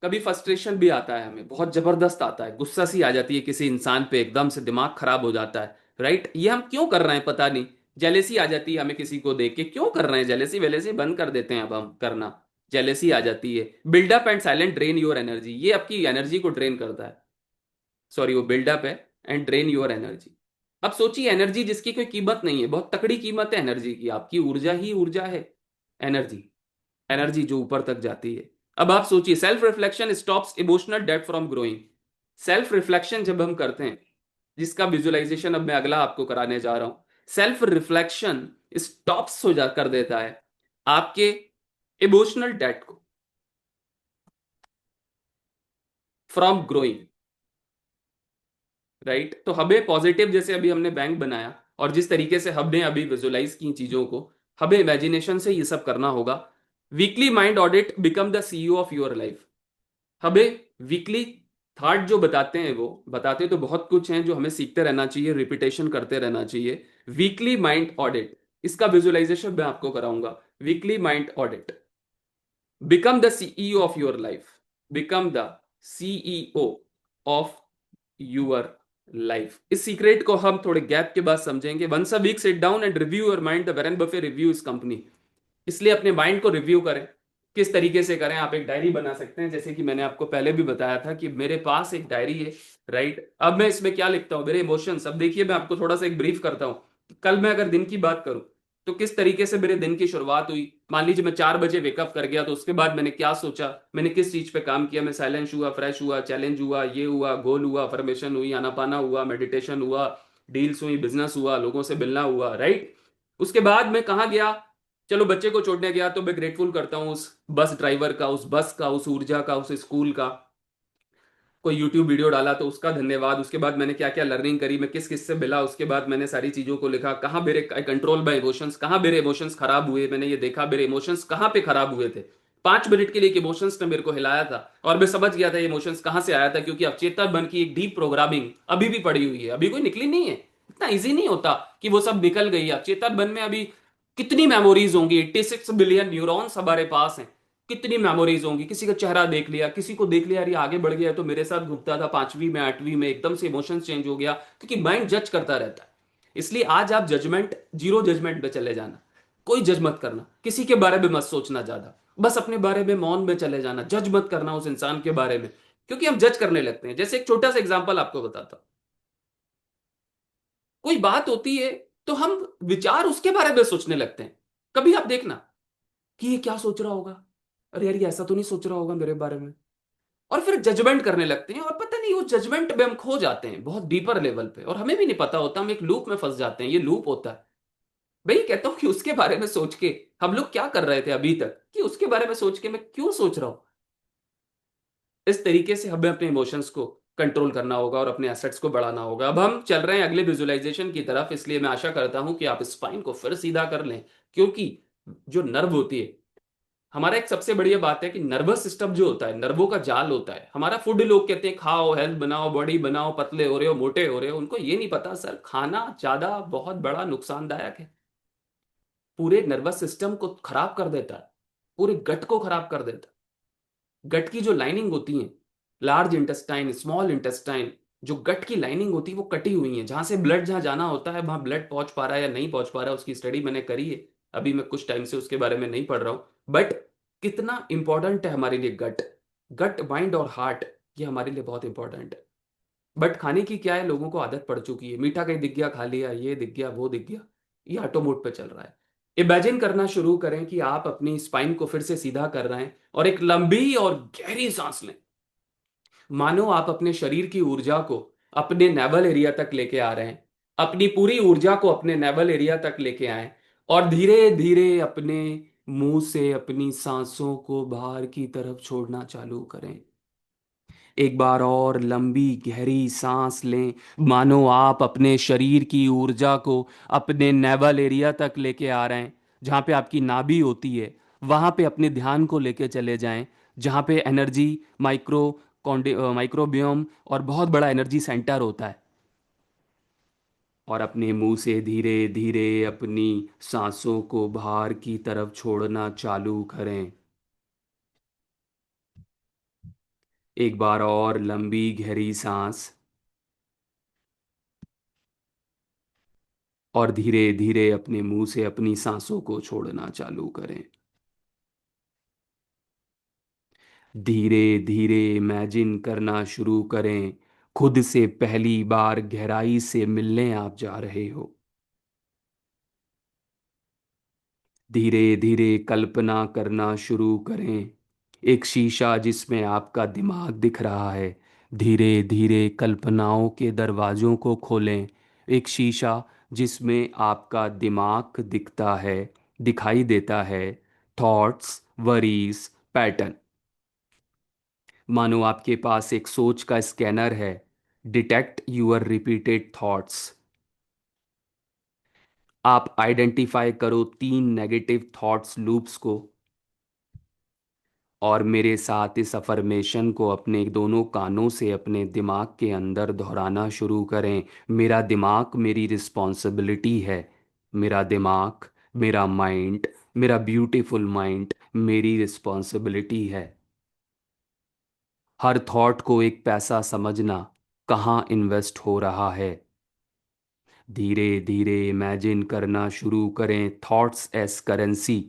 कभी फ्रस्ट्रेशन भी आता है, हमें बहुत जबरदस्त आता है, गुस्सा सी आ जाती है किसी इंसान पे, एकदम से दिमाग खराब हो जाता है। राइट, ये हम क्यों कर रहे हैं पता नहीं। जेलेसी आ जाती है हमें किसी को देख के, क्यों कर रहे हैं जेलेसी, वेलेसी बंद कर देते हैं अब हम करना। जेलेसी आ जाती है। Buildup and silent drain your energy, ये आपकी एनर्जी को ड्रेन करता है। सॉरी, वो बिल्डअप है एंड ड्रेन योर एनर्जी। अब सोचिए, एनर्जी जिसकी कोई कीमत नहीं है, बहुत तकड़ी कीमत है एनर्जी की, आपकी ऊर्जा ही ऊर्जा है। एनर्जी, एनर्जी जो ऊपर तक जाती है। अब आप सोचिए, self reflection stops emotional depth from growing. Self reflection जब हम करते हैं, जिसका विजुअलाइजेशन अब मैं अगला आपको कराने जा रहा हूं, सेल्फ रिफ्लेक्शन स्टॉप्स हो जा कर देता है आपके इमोशनल डेप्थ को फ्रॉम ग्रोइंग। राइट, तो हमें पॉजिटिव, जैसे अभी हमने बैंक बनाया, और जिस तरीके से हमने अभी विजुअलाइज की चीजों को, हमें इमेजिनेशन से ये सब करना होगा। Weekly mind audit become the CEO of your life. हमें वीकली थॉट जो बताते हैं, वो बताते तो बहुत कुछ हैं जो हमें सीखते रहना चाहिए, रिपीटेशन करते रहना चाहिए। वीकली माइंड ऑडिट, इसका विजुअलाइजेशन मैं आपको कराऊंगा। Weekly mind audit, become the CEO of your life, become the CEO of your life. इस सीक्रेट को हम थोड़े गैप के बाद समझेंगे। Once a week sit down and review your mind, the Warren Buffett review is company. इसलिए अपने माइंड को रिव्यू करें। किस तरीके से करें, आप एक डायरी बना सकते हैं, जैसे कि मैंने आपको पहले भी बताया था कि मेरे पास एक डायरी है। राइट, अब मैं इसमें क्या लिखता हूँ, मेरे इमोशंस। अब देखिए, मैं आपको थोड़ा सा एक ब्रीफ करता हूँ। कल मैं अगर दिन की बात करूँ, तो किस तरीके से मेरे दिन की शुरुआत हुई। मान लीजिए मैं 4 बजे वेकअप कर गया, तो उसके बाद मैंने क्या सोचा, मैंने किस चीज पे काम किया, मैं साइलेंस हुआ, फ्रेश हुआ, चैलेंज हुआ, ये हुआ, गोल हुआ, अफर्मेशन हुई, आनापाना हुआ, मेडिटेशन हुआ, डील्स हुई, बिजनेस हुआ, लोगों से मिलना हुआ। राइट, उसके बाद मैं कहाँ गया, चलो बच्चे को छोड़ने गया, तो मैं ग्रेटफुल करता हूँ उस बस ड्राइवर का, उस बस का, उस ऊर्जा का, उस स्कूल का। कोई यूट्यूब वीडियो डाला तो उसका धन्यवाद। उसके बाद मैंने क्या क्या लर्निंग करी, मैं किस किस से मिला, उसके बाद मैंने सारी चीजों को लिखा, कहाँ मेरे कंट्रोल बाय इमोशंस, कहाँ मेरे इमोशंस खराब हुए, मैंने ये देखा मेरे इमोशंस कहाँ पे खराब हुए थे। 5 मिनट के लिए इमोशंस ने मेरे को हिलाया था, और मैं समझ गया था ये इमोशंस कहाँ से आया था, क्योंकि अवचेतन मन की एक डीप प्रोग्रामिंग अभी भी पड़ी हुई है, अभी कोई निकली नहीं है। इतना इजी नहीं होता कि वो सब निकल गई है। अवचेतन मन में अभी कितनी मेमोरीज होंगी, 86 बिलियन न्यूरॉन्स हमारे पास हैं। कितनी मेमोरीज होंगी, किसी का चेहरा देख लिया, किसी को देख लिया, यार ये आगे बढ़ गया, तो मेरे साथ घुटता था 5वीं में 8वीं में, एकदम से इमोशंस चेंज हो गया, क्योंकि माइंड जज करता रहता है। इसलिए आज आप जजमेंट, जीरो जजमेंट पे चले जाना। कोई जज मत करना, किसी के बारे में मत सोचना ज्यादा, बस अपने बारे में मौन में चले जाना, जज मत करना उस इंसान के बारे में, क्योंकि हम जज करने लगते हैं। जैसे एक छोटा सा एग्जांपल आपको बताता हूं, कोई बात होती है, तो हम विचार उसके बारे में सोचने लगते हैं। कभी आप देखना कि ये क्या सोच रहा होगा, अरे यार ये ऐसा तो नहीं सोच रहा होगा मेरे बारे में, और फिर जजमेंट करने लगते हैं, और पता नहीं वो जजमेंट में हम खो जाते हैं बहुत डीपर लेवल पे, और हमें भी नहीं पता होता, हम एक लूप में फंस जाते हैं। ये लूप होता है। भाई कहता हूं कि उसके बारे में सोच के हम लोग क्या कर रहे थे अभी तक, कि उसके बारे में सोच के मैं क्यों सोच रहा हूं। इस तरीके से हमें अपने इमोशंस को कंट्रोल करना होगा और अपने एसेट्स को बढ़ाना होगा। अब हम चल रहे हैं अगले विजुअलाइजेशन की तरफ, इसलिए मैं आशा करता हूं कि आप स्पाइन को फिर सीधा कर लें, क्योंकि जो नर्व होती है, हमारा एक सबसे बढ़िया बात है कि नर्वस सिस्टम जो होता है, नर्वों का जाल होता है हमारा। फूड, लोग कहते हैं खाओ, हेल्थ बनाओ, बॉडी बनाओ, पतले हो रहे हो, मोटे हो रहे हो, उनको ये नहीं पता सर, खाना ज्यादा बहुत बड़ा नुकसानदायक है। पूरे नर्वस सिस्टम को खराब कर देता है, पूरे गट को खराब कर देता है। गट की जो लाइनिंग होती है, लार्ज इंटेस्टाइन, स्मॉल इंटेस्टाइन, जो गट की लाइनिंग होती है वो कटी हुई है, जहां से ब्लड जहां जाना होता है वहां ब्लड पहुंच पा रहा है या नहीं पहुंच पा रहा है, उसकी स्टडी मैंने करी है। अभी मैं कुछ टाइम से उसके बारे में नहीं पढ़ रहा हूं, बट कितना इंपॉर्टेंट है हमारे लिए गट। गट, माइंड और हार्ट, ये हमारे लिए बहुत इंपॉर्टेंट है। बट खाने की क्या है, लोगों को आदत पड़ चुकी है, मीठा कहीं दिख गया खा लिया, ये दिख गया वो दिख गया, ये ऑटो मोड पे चल रहा है। इमेजिन करना शुरू करें कि आप अपनी स्पाइन को फिर से सीधा कर रहे हैं और एक लंबी और गहरी सांस लें। मानो आप अपने शरीर की ऊर्जा को अपने नेवल एरिया तक लेके आ रहे हैं, अपनी पूरी ऊर्जा को अपने नेवल एरिया तक लेके आए और धीरे धीरे अपने मुंह से अपनी सांसों को बाहर की तरफ छोड़ना चालू करें। एक बार और लंबी गहरी सांस लें, मानो आप अपने शरीर की ऊर्जा को अपने नेवल एरिया तक लेके आ रहे हैं, जहाँ पे आपकी नाभि होती है। वहाँ पे अपने ध्यान को लेके चले जाएं, जहाँ पे एनर्जी माइक्रोबियोम और बहुत बड़ा एनर्जी सेंटर होता है। और अपने मुंह से धीरे धीरे अपनी सांसों को बाहर की तरफ छोड़ना चालू करें। एक बार और लंबी गहरी सांस, और धीरे धीरे अपने मुंह से अपनी सांसों को छोड़ना चालू करें। धीरे धीरे इमेजिन करना शुरू करें, खुद से पहली बार गहराई से मिलने आप जा रहे हो। धीरे धीरे कल्पना करना शुरू करें, एक शीशा जिसमें आपका दिमाग दिख रहा है। धीरे धीरे कल्पनाओं के दरवाजों को खोलें, एक शीशा जिसमें आपका दिमाग दिखता है, दिखाई देता है। Thoughts, worries, pattern. मानो आपके पास एक सोच का स्कैनर है। Detect your repeated thoughts. आप आइडेंटिफाई करो 3 नेगेटिव थॉट्स लूप्स को, और मेरे साथ इस अफर्मेशन को अपने दोनों कानों से अपने दिमाग के अंदर दोहराना शुरू करें। मेरा दिमाग मेरी रिस्पॉन्सिबिलिटी है। मेरा दिमाग, मेरा माइंड, मेरा ब्यूटीफुल माइंड मेरी रिस्पॉन्सिबिलिटी है। हर थॉट को एक पैसा समझना, कहाँ इन्वेस्ट हो रहा है। धीरे धीरे इमेजिन करना शुरू करें, thoughts S currency.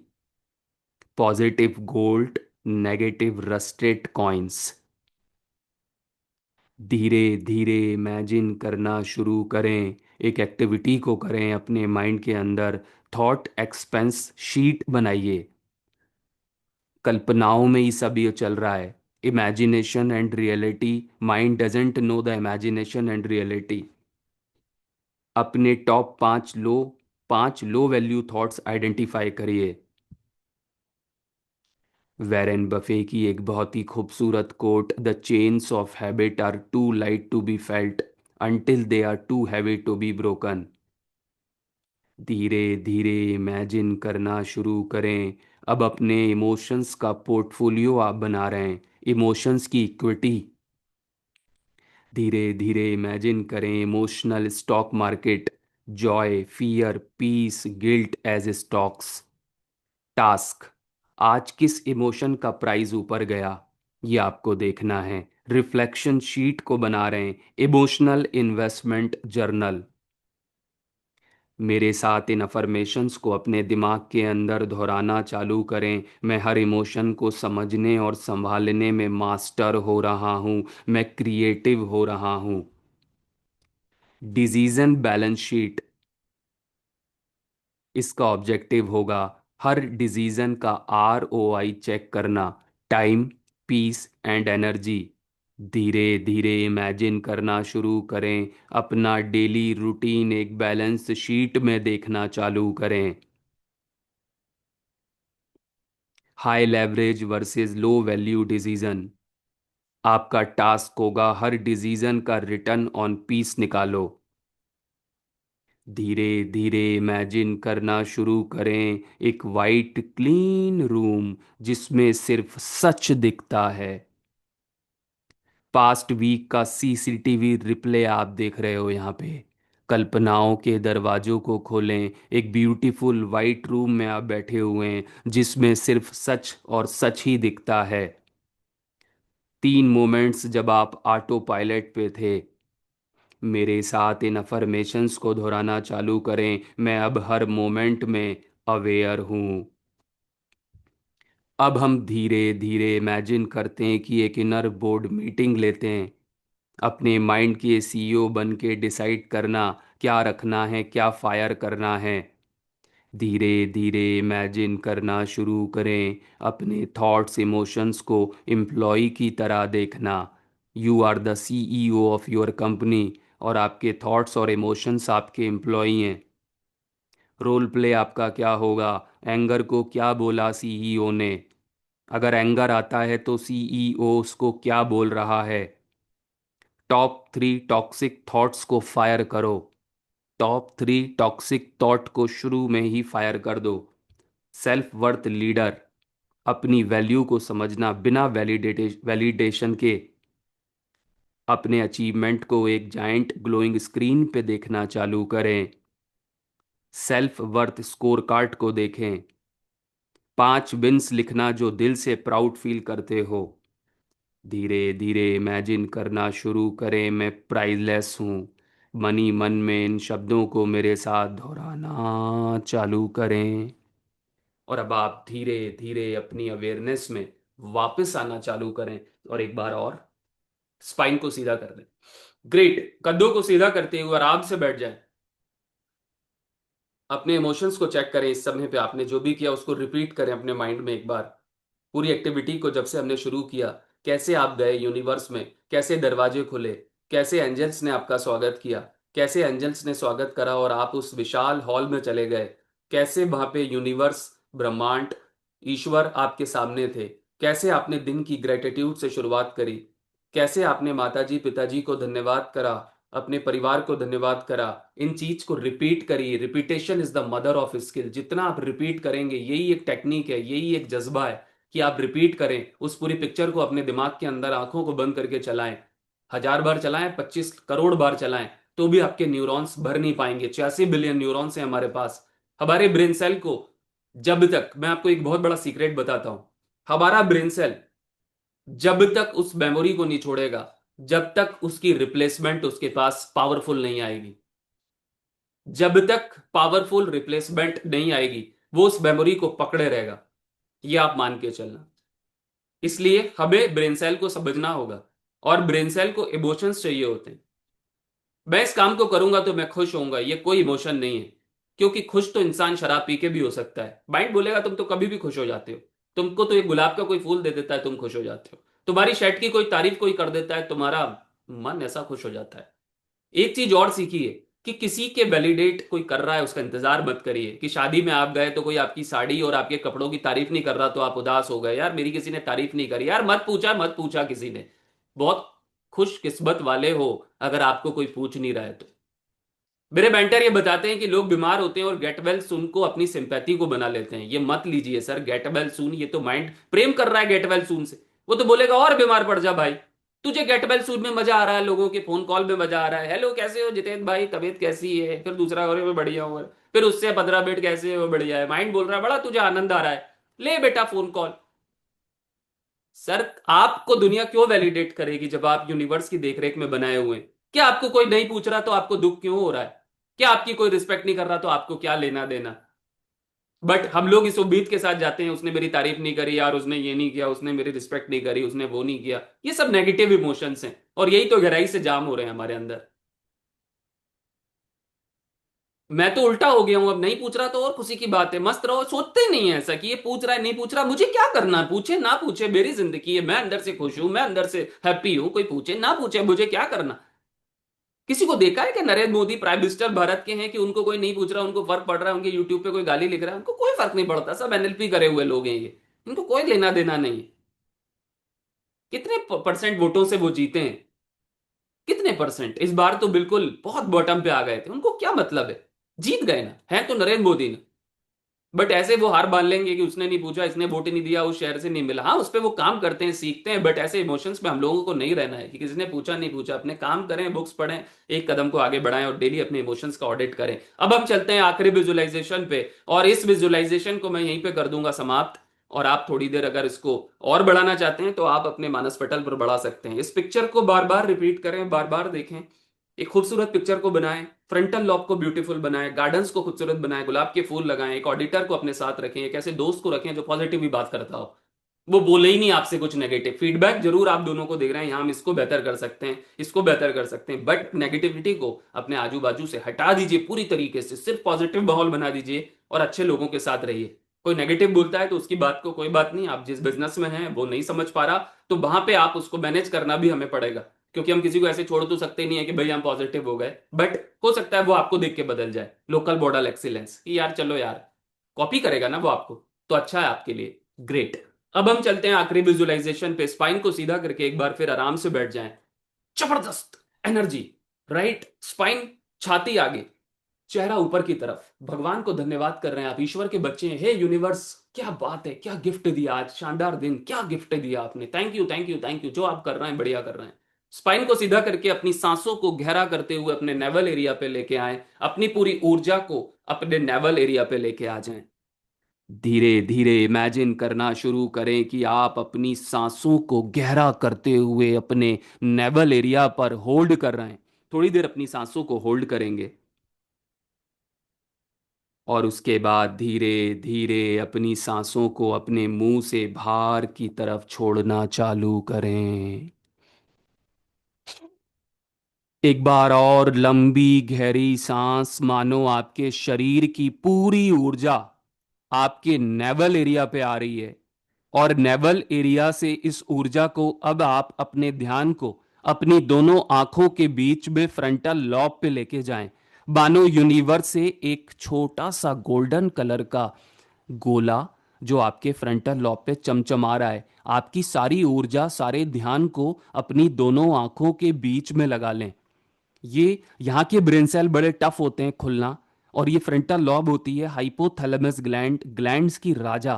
Positive gold, negative rusted coins. धीरे धीरे इमेजिन करना शुरू करें, एक एक्टिविटी को करें अपने माइंड के अंदर। थॉट एक्सपेंस शीट बनाइए। कल्पनाओं में ही सब ये चल रहा है। Imagination and reality, mind doesn't know the imagination and reality. अपने top 5 low value thoughts identify करिए। वेरेन बफे की एक बहुत ही खूबसूरत quote, the chains of habit are too light to be felt until they are too heavy to be broken. धीरे धीरे इमेजिन करना शुरू करें, अब अपने इमोशंस का पोर्टफोलियो आप बना रहे हैं, इमोशंस की इक्विटी। धीरे धीरे इमेजिन करें emotional stock market, joy, fear, peace, guilt as stocks. Task, आज किस इमोशन का प्राइस ऊपर गया, ये आपको देखना है। रिफ्लेक्शन शीट को बना रहे हैं, इमोशनल इन्वेस्टमेंट जर्नल। मेरे साथ इन अफर्मेशंस को अपने दिमाग के अंदर दोहराना चालू करें। मैं हर इमोशन को समझने और संभालने में मास्टर हो रहा हूँ। मैं क्रिएटिव हो रहा हूँ। डिसीजन बैलेंस शीट, इसका ऑब्जेक्टिव होगा हर डिसीजन का ROI चेक करना, टाइम, पीस एंड एनर्जी। धीरे धीरे इमेजिन करना शुरू करें, अपना डेली रूटीन एक बैलेंस शीट में देखना चालू करें। High leverage versus low value decision. आपका टास्क होगा हर डिसीजन का रिटर्न ऑन पीस निकालो। धीरे धीरे इमेजिन करना शुरू करें, एक वाइट क्लीन रूम जिसमें सिर्फ सच दिखता है। पास्ट वीक का CCTV रिप्ले आप देख रहे हो यहाँ पे। कल्पनाओं के दरवाजों को खोलें, एक ब्यूटीफुल वाइट रूम में आप बैठे हुए हैं जिसमें सिर्फ सच और सच ही दिखता है। 3 मोमेंट्स जब आप ऑटो पायलट पे थे। मेरे साथ इन अफर्मेशंस को दोहराना चालू करें, मैं अब हर मोमेंट में अवेयर हूँ। अब हम धीरे धीरे इमेजिन करते हैं कि एक इनर बोर्ड मीटिंग लेते हैं। अपने माइंड के सीईओ बन के डिसाइड करना क्या रखना है क्या फायर करना है। धीरे धीरे इमेजिन करना शुरू करें, अपने थॉट्स इमोशंस को एम्प्लॉय की तरह देखना। You are the CEO of your company, और आपके थॉट्स और इमोशंस आपके एम्प्लॉय हैं। रोल प्ले आपका क्या होगा? एंगर को क्या बोला सीईओ ने? अगर एंगर आता है तो सीईओ उसको क्या बोल रहा है? टॉप 3 टॉक्सिक थॉट्स को फायर करो। टॉप 3 टॉक्सिक थॉट को शुरू में ही फायर कर दो। सेल्फ वर्थ लीडर, अपनी वैल्यू को समझना बिना वैलिडेशन के। अपने अचीवमेंट को एक जाइंट ग्लोइंग स्क्रीन पे देखना चालू करें। सेल्फ वर्थ स्कोर कार्ड को देखें। 5 विन्स लिखना जो दिल से प्राउड फील करते हो। धीरे धीरे इमेजिन करना शुरू करें, मैं प्राइजलेस हूँ। मनी मन में इन शब्दों को मेरे साथ दोहराना चालू करें। और अब आप धीरे धीरे अपनी अवेयरनेस में वापस आना चालू करें। और एक बार और स्पाइन को सीधा कर दें। ग्रेट, कद्दों को सीधा करते हुए आराम से बैठ जाएं। अपने इमोशंस को चेक करें। इस समय पे आपने जो भी किया उसको रिपीट करें अपने माइंड में एक बार। पूरी एक्टिविटी को जब से हमने शुरू किया, कैसे आप गए यूनिवर्स में, कैसे दरवाजे खुले, कैसे एंजल्स ने आपका स्वागत किया, कैसे एंजल्स ने स्वागत करा और आप उस विशाल हॉल में चले गए, कैसे वहां पे यूनिवर्स, ब्रह्मांड, ईश्वर आपके सामने थे, कैसे आपने दिन की ग्रेटिट्यूड से शुरुआत करी, कैसे आपने माताजी पिताजी को धन्यवाद करा, अपने परिवार को धन्यवाद करा। इन चीज को रिपीट करिए। Repetition is the mother of skill. जितना आप रिपीट करेंगे, यही एक टेक्निक है, यही एक जज्बा है कि आप रिपीट करें। उस पूरी पिक्चर को अपने दिमाग के अंदर आंखों को बंद करके चलाएं। 1000 बार चलाएं, 25 करोड़ बार चलाएं, तो भी आपके न्यूरॉन्स भर नहीं पाएंगे। 86 बिलियन न्यूरॉन्स हैं हमारे पास। हमारे ब्रेन सेल को जब तक, मैं आपको एक बहुत बड़ा सीक्रेट बताता हूं, हमारा ब्रेन सेल जब तक उस मेमोरी को नहीं छोड़ेगा, जब तक उसकी रिप्लेसमेंट उसके पास पावरफुल नहीं आएगी, जब तक पावरफुल रिप्लेसमेंट नहीं आएगी, वो उस मेमोरी को पकड़े रहेगा। ये आप मान के चलना। इसलिए हमें ब्रेन सेल को समझना होगा, और ब्रेन सेल को इमोशंस चाहिए होते हैं। मैं इस काम को करूंगा तो मैं खुश होऊंगा, ये कोई इमोशन नहीं है। क्योंकि खुश तो इंसान शराब पी के भी हो सकता है। माइंड बोलेगा तुम तो कभी भी खुश हो जाते हो। तुमको तो एक गुलाब का कोई फूल दे देता है, तुम खुश हो जाते हो। तुम्हारी शर्ट की कोई तारीफ कोई कर देता है, तुम्हारा मन ऐसा खुश हो जाता है। एक चीज और सीखिए कि किसी के वैलिडेट कोई कर रहा है उसका इंतजार मत करिए। कि शादी में आप गए तो कोई आपकी साड़ी और आपके कपड़ों की तारीफ नहीं कर रहा तो आप उदास हो गए, यार मेरी किसी ने तारीफ नहीं करी, यार मत पूछा मत पूछा किसी ने। बहुत खुश किस्मत वाले हो अगर आपको कोई पूछ नहीं रहा है तो। मेरे मेंटर ये बताते हैं कि लोग बीमार होते हैं और गेट वेल सून को अपनी सिंपैथी को बना लेते हैं। ये मत लीजिए सर, गेट वेल सून, ये तो माइंड प्रेम कर रहा है गेट वेल सून से। वो तो बोलेगा और बीमार पड़ जा भाई। तुझे गेट वेल सून में मजा आ रहा है, लोगों के फोन कॉल में मजा आ रहा है, हेलो कैसे हो जितेंद्र भाई, तबीयत कैसी है, फिर दूसरा करे मैं बढ़िया हूँ, फिर उससे 15 मिनट कैसे हो, बढ़िया है। माइंड बोल रहा है बड़ा तुझे आनंद आ रहा है, ले बेटा फोन कॉल। सर आपको दुनिया क्यों वैलिडेट करेगी जब आप यूनिवर्स की देखरेख में बनाए हुए हैं? क्या आपको कोई नहीं पूछ रहा तो आपको दुख क्यों हो रहा है? क्या आपकी कोई रिस्पेक्ट नहीं कर रहा तो आपको क्या लेना देना? बट हम लोग इस उम्मीद के साथ जाते हैं उसने मेरी तारीफ नहीं करी यार, उसने ये नहीं किया, उसने मेरी रिस्पेक्ट नहीं करी, उसने वो नहीं किया। ये सब नेगेटिव इमोशंस हैं और यही तो गहराई से जाम हो रहे हैं हमारे अंदर। मैं तो उल्टा हो गया हूं, अब नहीं पूछ रहा तो और खुशी की बात है, मस्त रहो। सोचते ही नहीं है ऐसा कि ये पूछ रहा है नहीं पूछ रहा, मुझे क्या करना है, पूछे ना पूछे मेरी जिंदगी है, मैं अंदर से खुश हूं, मैं अंदर से हैप्पी हूं, कोई पूछे ना पूछे मुझे क्या करना। किसी को देखा है कि नरेंद्र मोदी प्राइम मिनिस्टर भारत के हैं कि उनको कोई नहीं पूछ रहा, उनको फर्क पड़ रहा है, उनके यूट्यूब पे कोई गाली लिख रहा है, उनको कोई फर्क नहीं पड़ता। सब एनएलपी करे हुए लोग हैं ये, इनको कोई लेना देना नहीं है। कितने परसेंट वोटों से वो जीते हैं? कितने परसेंट? इस बार तो बिल्कुल बहुत बॉटम पे आ गए थे, उनको क्या मतलब है? जीत गए ना, है तो नरेंद्र मोदी ने। बट ऐसे वो हार मान लेंगे कि उसने नहीं पूछा, इसने वोट ही नहीं दिया, उस शहर से नहीं मिला। हाँ उस पर वो काम करते हैं, सीखते हैं, बट ऐसे इमोशंस पे हम लोगों को नहीं रहना है कि किसी ने पूछा नहीं पूछा। अपने काम करें, बुक्स पढ़ें, एक कदम को आगे बढ़ाएं और डेली अपने इमोशंस का ऑडिट करें। अब हम चलते हैं आखिरी विजुअलाइजेशन पे, और इस विजुअलाइजेशन को मैं यहीं पे कर दूंगा समाप्त। और आप थोड़ी देर अगर इसको और बढ़ाना चाहते हैं तो आप अपने मानस पटल पर बढ़ा सकते हैं। इस पिक्चर को बार बार रिपीट करें, बार बार देखें। एक खूबसूरत पिक्चर को बनाएं, फ्रंटल लॉब को ब्यूटीफुल बनाएं, गार्डन्स को खूबसूरत बनाएं, गुलाब के फूल लगाएं, एक ऑडिटर को अपने साथ रखें, एक ऐसे दोस्त को रखें जो पॉजिटिव भी बात करता हो। वो बोले ही नहीं आपसे कुछ नेगेटिव। फीडबैक जरूर आप दोनों को दे रहे हैं, यहाँ हम इसको बेहतर कर सकते हैं, इसको बेहतर कर सकते हैं, बट नेगेटिविटी को अपने आजू बाजू से हटा दीजिए पूरी तरीके से, सिर्फ पॉजिटिव माहौल बना दीजिए और अच्छे लोगों के साथ रहिए। कोई नेगेटिव बोलता है तो उसकी बात को कोई बात नहीं, आप जिस बिजनेस में हैं वो नहीं समझ पा रहा, तो वहां पे आप उसको मैनेज करना भी हमें पड़ेगा, क्योंकि हम किसी को ऐसे छोड़ तो सकते नहीं है कि भाई हम पॉजिटिव हो गए, बट हो सकता है वो आपको देख के बदल जाए, लोकल मॉडल एक्सीलेंस कि यार चलो यार, कॉपी करेगा ना वो आपको, तो अच्छा है आपके लिए, ग्रेट। अब हम चलते हैं आखिरी विजुअलाइजेशन पे। स्पाइन को सीधा करके एक बार फिर आराम से बैठ जाएं। जबरदस्त एनर्जी, राइट स्पाइन, छाती आगे, चेहरा ऊपर की तरफ, भगवान को धन्यवाद कर रहे हैं, आप ईश्वर के बच्चे हैं, हे यूनिवर्स, क्या बात है, क्या गिफ्ट दिया आज, शानदार दिन, क्या गिफ्ट दिया आपने, thank you thank you thank you, जो आप कर रहे हैं बढ़िया कर रहे हैं। स्पाइन को सीधा करके अपनी सांसों को गहरा करते हुए अपने नेवल एरिया पे लेके आए, अपनी पूरी ऊर्जा को अपने नेवल एरिया पे लेके आ जाएं। धीरे धीरे इमेजिन करना शुरू करें कि आप अपनी सांसों को गहरा करते हुए अपने नेवल एरिया पर होल्ड कर रहे हैं। थोड़ी देर अपनी सांसों को होल्ड करेंगे और उसके बाद धीरे धीरे अपनी सांसों को अपने मुंह से बाहर की तरफ छोड़ना चालू करें। एक बार और लंबी गहरी सांस, मानो आपके शरीर की पूरी ऊर्जा आपके नेवल एरिया पे आ रही है, और नेवल एरिया से इस ऊर्जा को अब आप अपने ध्यान को अपनी दोनों आंखों के बीच में फ्रंटल लॉब पे लेके जाएं। मानो यूनिवर्स से एक छोटा सा गोल्डन कलर का गोला जो आपके फ्रंटल लॉब पे चमचमा रहा है, आपकी सारी ऊर्जा सारे ध्यान को अपनी दोनों आंखों के बीच में लगा लें। ये यहाँ के ब्रेन सेल बड़े टफ होते हैं खुलना, और ये फ्रंटल लॉब होती है हाइपोथैलेमस ग्लैंड, ग्लैंड्स की राजा,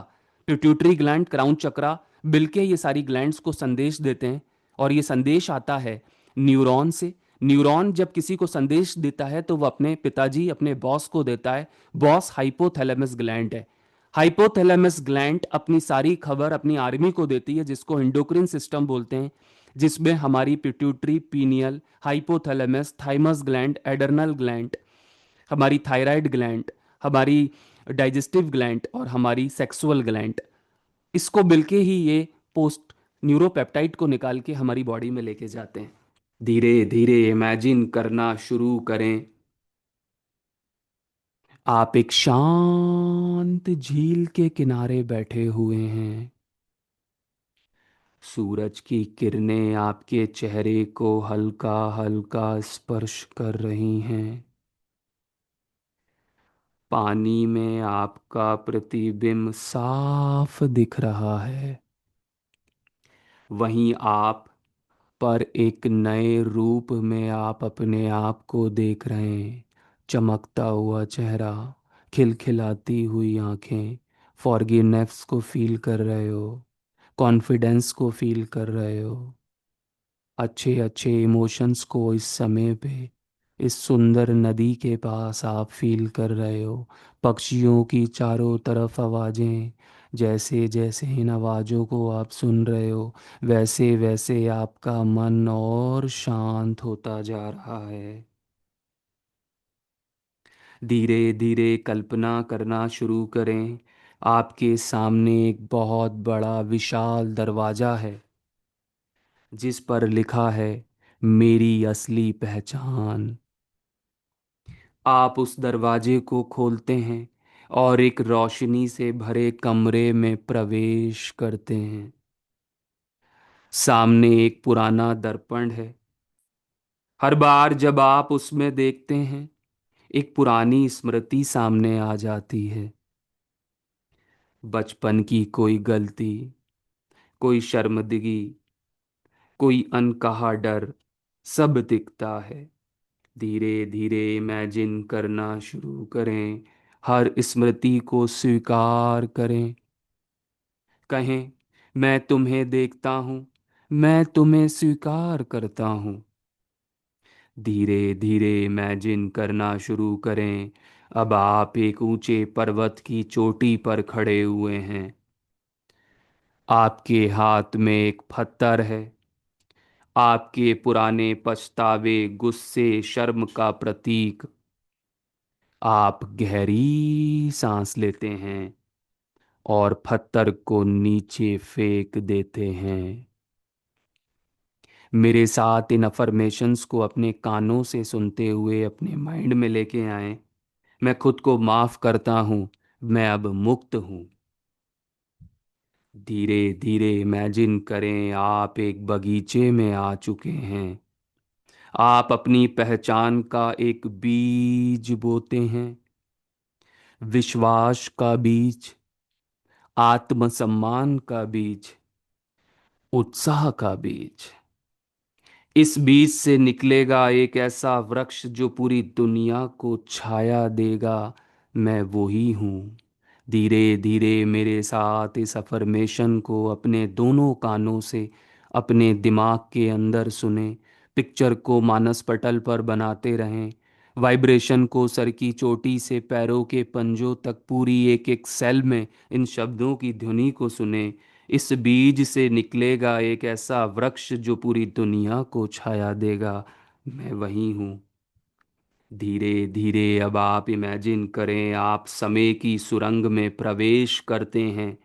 पिट्यूटरी ग्लैंड, क्राउन चक्रा, मिलके ये सारी ग्लैंड्स को संदेश देते हैं। और ये संदेश आता है न्यूरॉन से। न्यूरॉन जब किसी को संदेश देता है तो वो अपने पिताजी, अपने बॉस को देता है। बॉस हाइपोथैलेमस ग्लैंड है। हाइपोथैलेमस ग्लैंड अपनी सारी खबर अपनी आर्मी को देती है, जिसको एंडोक्रिन सिस्टम बोलते हैं, जिसमें हमारी pituitary, pineal, hypothalamus, thymus gland, adrenal gland, हमारी थायराइड ग्लैंड, हमारी डाइजेस्टिव ग्लैंड और हमारी सेक्सुअल ग्लैंड, इसको मिलके ही ये पोस्ट न्यूरोपेप्टाइड को निकाल के हमारी बॉडी में लेके जाते हैं। धीरे धीरे इमेजिन करना शुरू करें, आप एक शांत झील के किनारे बैठे हुए हैं। सूरज की किरणें आपके चेहरे को हल्का हल्का स्पर्श कर रही हैं। पानी में आपका प्रतिबिंब साफ दिख रहा है। वहीं आप पर एक नए रूप में आप अपने आप को देख रहे हैं। चमकता हुआ चेहरा, खिलखिलाती हुई आंखें, फॉरगिवनेस को फील कर रहे हो, कॉन्फिडेंस को फील कर रहे हो, अच्छे अच्छे इमोशंस को इस समय पे इस सुंदर नदी के पास आप फील कर रहे हो। पक्षियों की चारों तरफ आवाज़ें, जैसे जैसे इन आवाज़ों को आप सुन रहे हो वैसे वैसे आपका मन और शांत होता जा रहा है। धीरे धीरे कल्पना करना शुरू करें, आपके सामने एक बहुत बड़ा विशाल दरवाज़ा है जिस पर लिखा है मेरी असली पहचान। आप उस दरवाजे को खोलते हैं और एक रोशनी से भरे कमरे में प्रवेश करते हैं। सामने एक पुराना दर्पण है। हर बार जब आप उसमें देखते हैं एक पुरानी स्मृति सामने आ जाती है। बचपन की कोई गलती, कोई शर्मिंदगी, कोई अनकहा डर, सब दिखता है। धीरे धीरे इमेजिन करना शुरू करें, हर स्मृति को स्वीकार करें। कहें, मैं तुम्हें देखता हूँ, मैं तुम्हें स्वीकार करता हूँ। धीरे धीरे इमेजिन करना शुरू करें, अब आप एक ऊंचे पर्वत की चोटी पर खड़े हुए हैं। आपके हाथ में एक पत्थर है, आपके पुराने पछतावे, गुस्से, शर्म का प्रतीक। आप गहरी सांस लेते हैं और पत्थर को नीचे फेंक देते हैं। मेरे साथ इन अफर्मेशंस को अपने कानों से सुनते हुए अपने माइंड में लेके आए। मैं खुद को माफ करता हूँ, मैं अब मुक्त हूँ। धीरे धीरे इमेजिन करें आप एक बगीचे में आ चुके हैं। आप अपनी पहचान का एक बीज बोते हैं, विश्वास का बीज, आत्मसम्मान का बीज, उत्साह का बीज। इस बीज से निकलेगा एक ऐसा वृक्ष जो पूरी दुनिया को छाया देगा। मैं वही हूँ। धीरे धीरे मेरे साथ इस अफर्मेशन को अपने दोनों कानों से अपने दिमाग के अंदर सुने। पिक्चर को मानस पटल पर बनाते रहें। वाइब्रेशन को सर की चोटी से पैरों के पंजों तक पूरी एक एक सेल में इन शब्दों की ध्वनि को सुने। इस बीज से निकलेगा एक ऐसा वृक्ष जो पूरी दुनिया को छाया देगा। मैं वही हूँ। धीरे धीरे अब आप इमेजिन करें आप समय की सुरंग में प्रवेश करते हैं।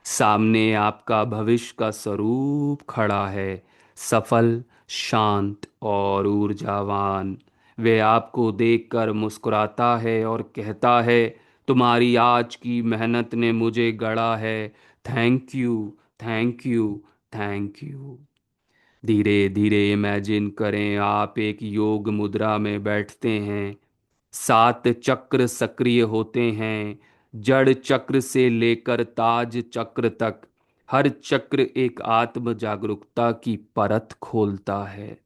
सामने आपका भविष्य का स्वरूप खड़ा है, सफल, शांत और ऊर्जावान। वे आपको देखकर मुस्कुराता है और कहता है, तुम्हारी आज की मेहनत ने मुझे गढ़ा है। Thank you, thank you, thank you. धीरे धीरे इमेजिन करें आप एक योग मुद्रा में बैठते हैं। 7 चक्र सक्रिय होते हैं, जड़ चक्र से लेकर ताज चक्र तक। हर चक्र एक आत्म जागरूकता की परत खोलता है।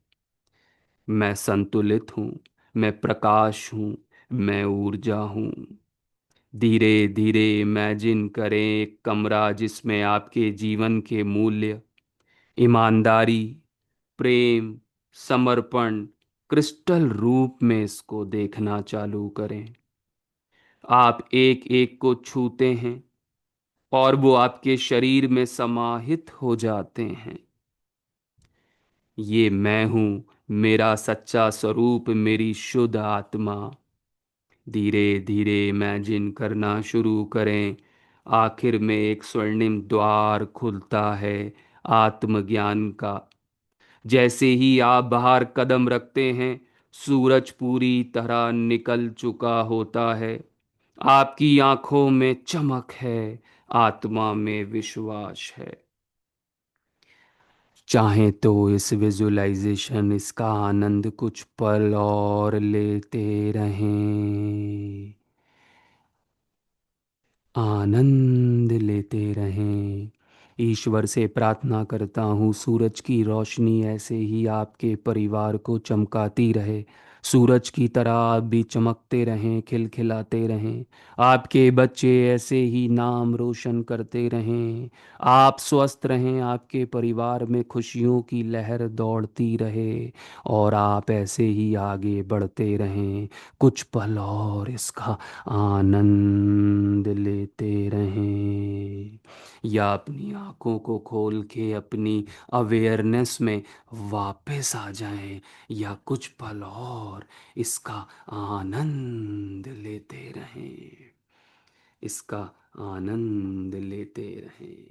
मैं संतुलित हूँ, मैं प्रकाश हूँ, मैं ऊर्जा हूँ। धीरे धीरे इमेजिन करें एक कमरा जिसमें आपके जीवन के मूल्य, ईमानदारी, प्रेम, समर्पण क्रिस्टल रूप में इसको देखना चालू करें। आप एक एक को छूते हैं और वो आपके शरीर में समाहित हो जाते हैं। ये मैं हूं, मेरा सच्चा स्वरूप, मेरी शुद्ध आत्मा। धीरे धीरे इमेजिन करना शुरू करें। आखिर में एक स्वर्णिम द्वार खुलता है, आत्मज्ञान का। जैसे ही आप बाहर कदम रखते हैं, सूरज पूरी तरह निकल चुका होता है। आपकी आंखों में चमक है, आत्मा में विश्वास है। चाहें तो इस विजुलाइजेशन, इसका आनंद कुछ पल और लेते रहें। आनंद लेते रहें। ईश्वर से प्रार्थना करता हूँ सूरज की रोशनी ऐसे ही आपके परिवार को चमकाती रहे। सूरज की तरह आप भी चमकते रहें, खिलखिलाते रहें। आपके बच्चे ऐसे ही नाम रोशन करते रहें। आप स्वस्थ रहें, आपके परिवार में खुशियों की लहर दौड़ती रहे और आप ऐसे ही आगे बढ़ते रहें। कुछ पल और इसका आनंद लेते रहें, या अपनी आंखों को खोल के अपनी अवेयरनेस में वापस आ जाएं, या कुछ पल और इसका आनंद लेते रहें, इसका आनंद लेते रहें।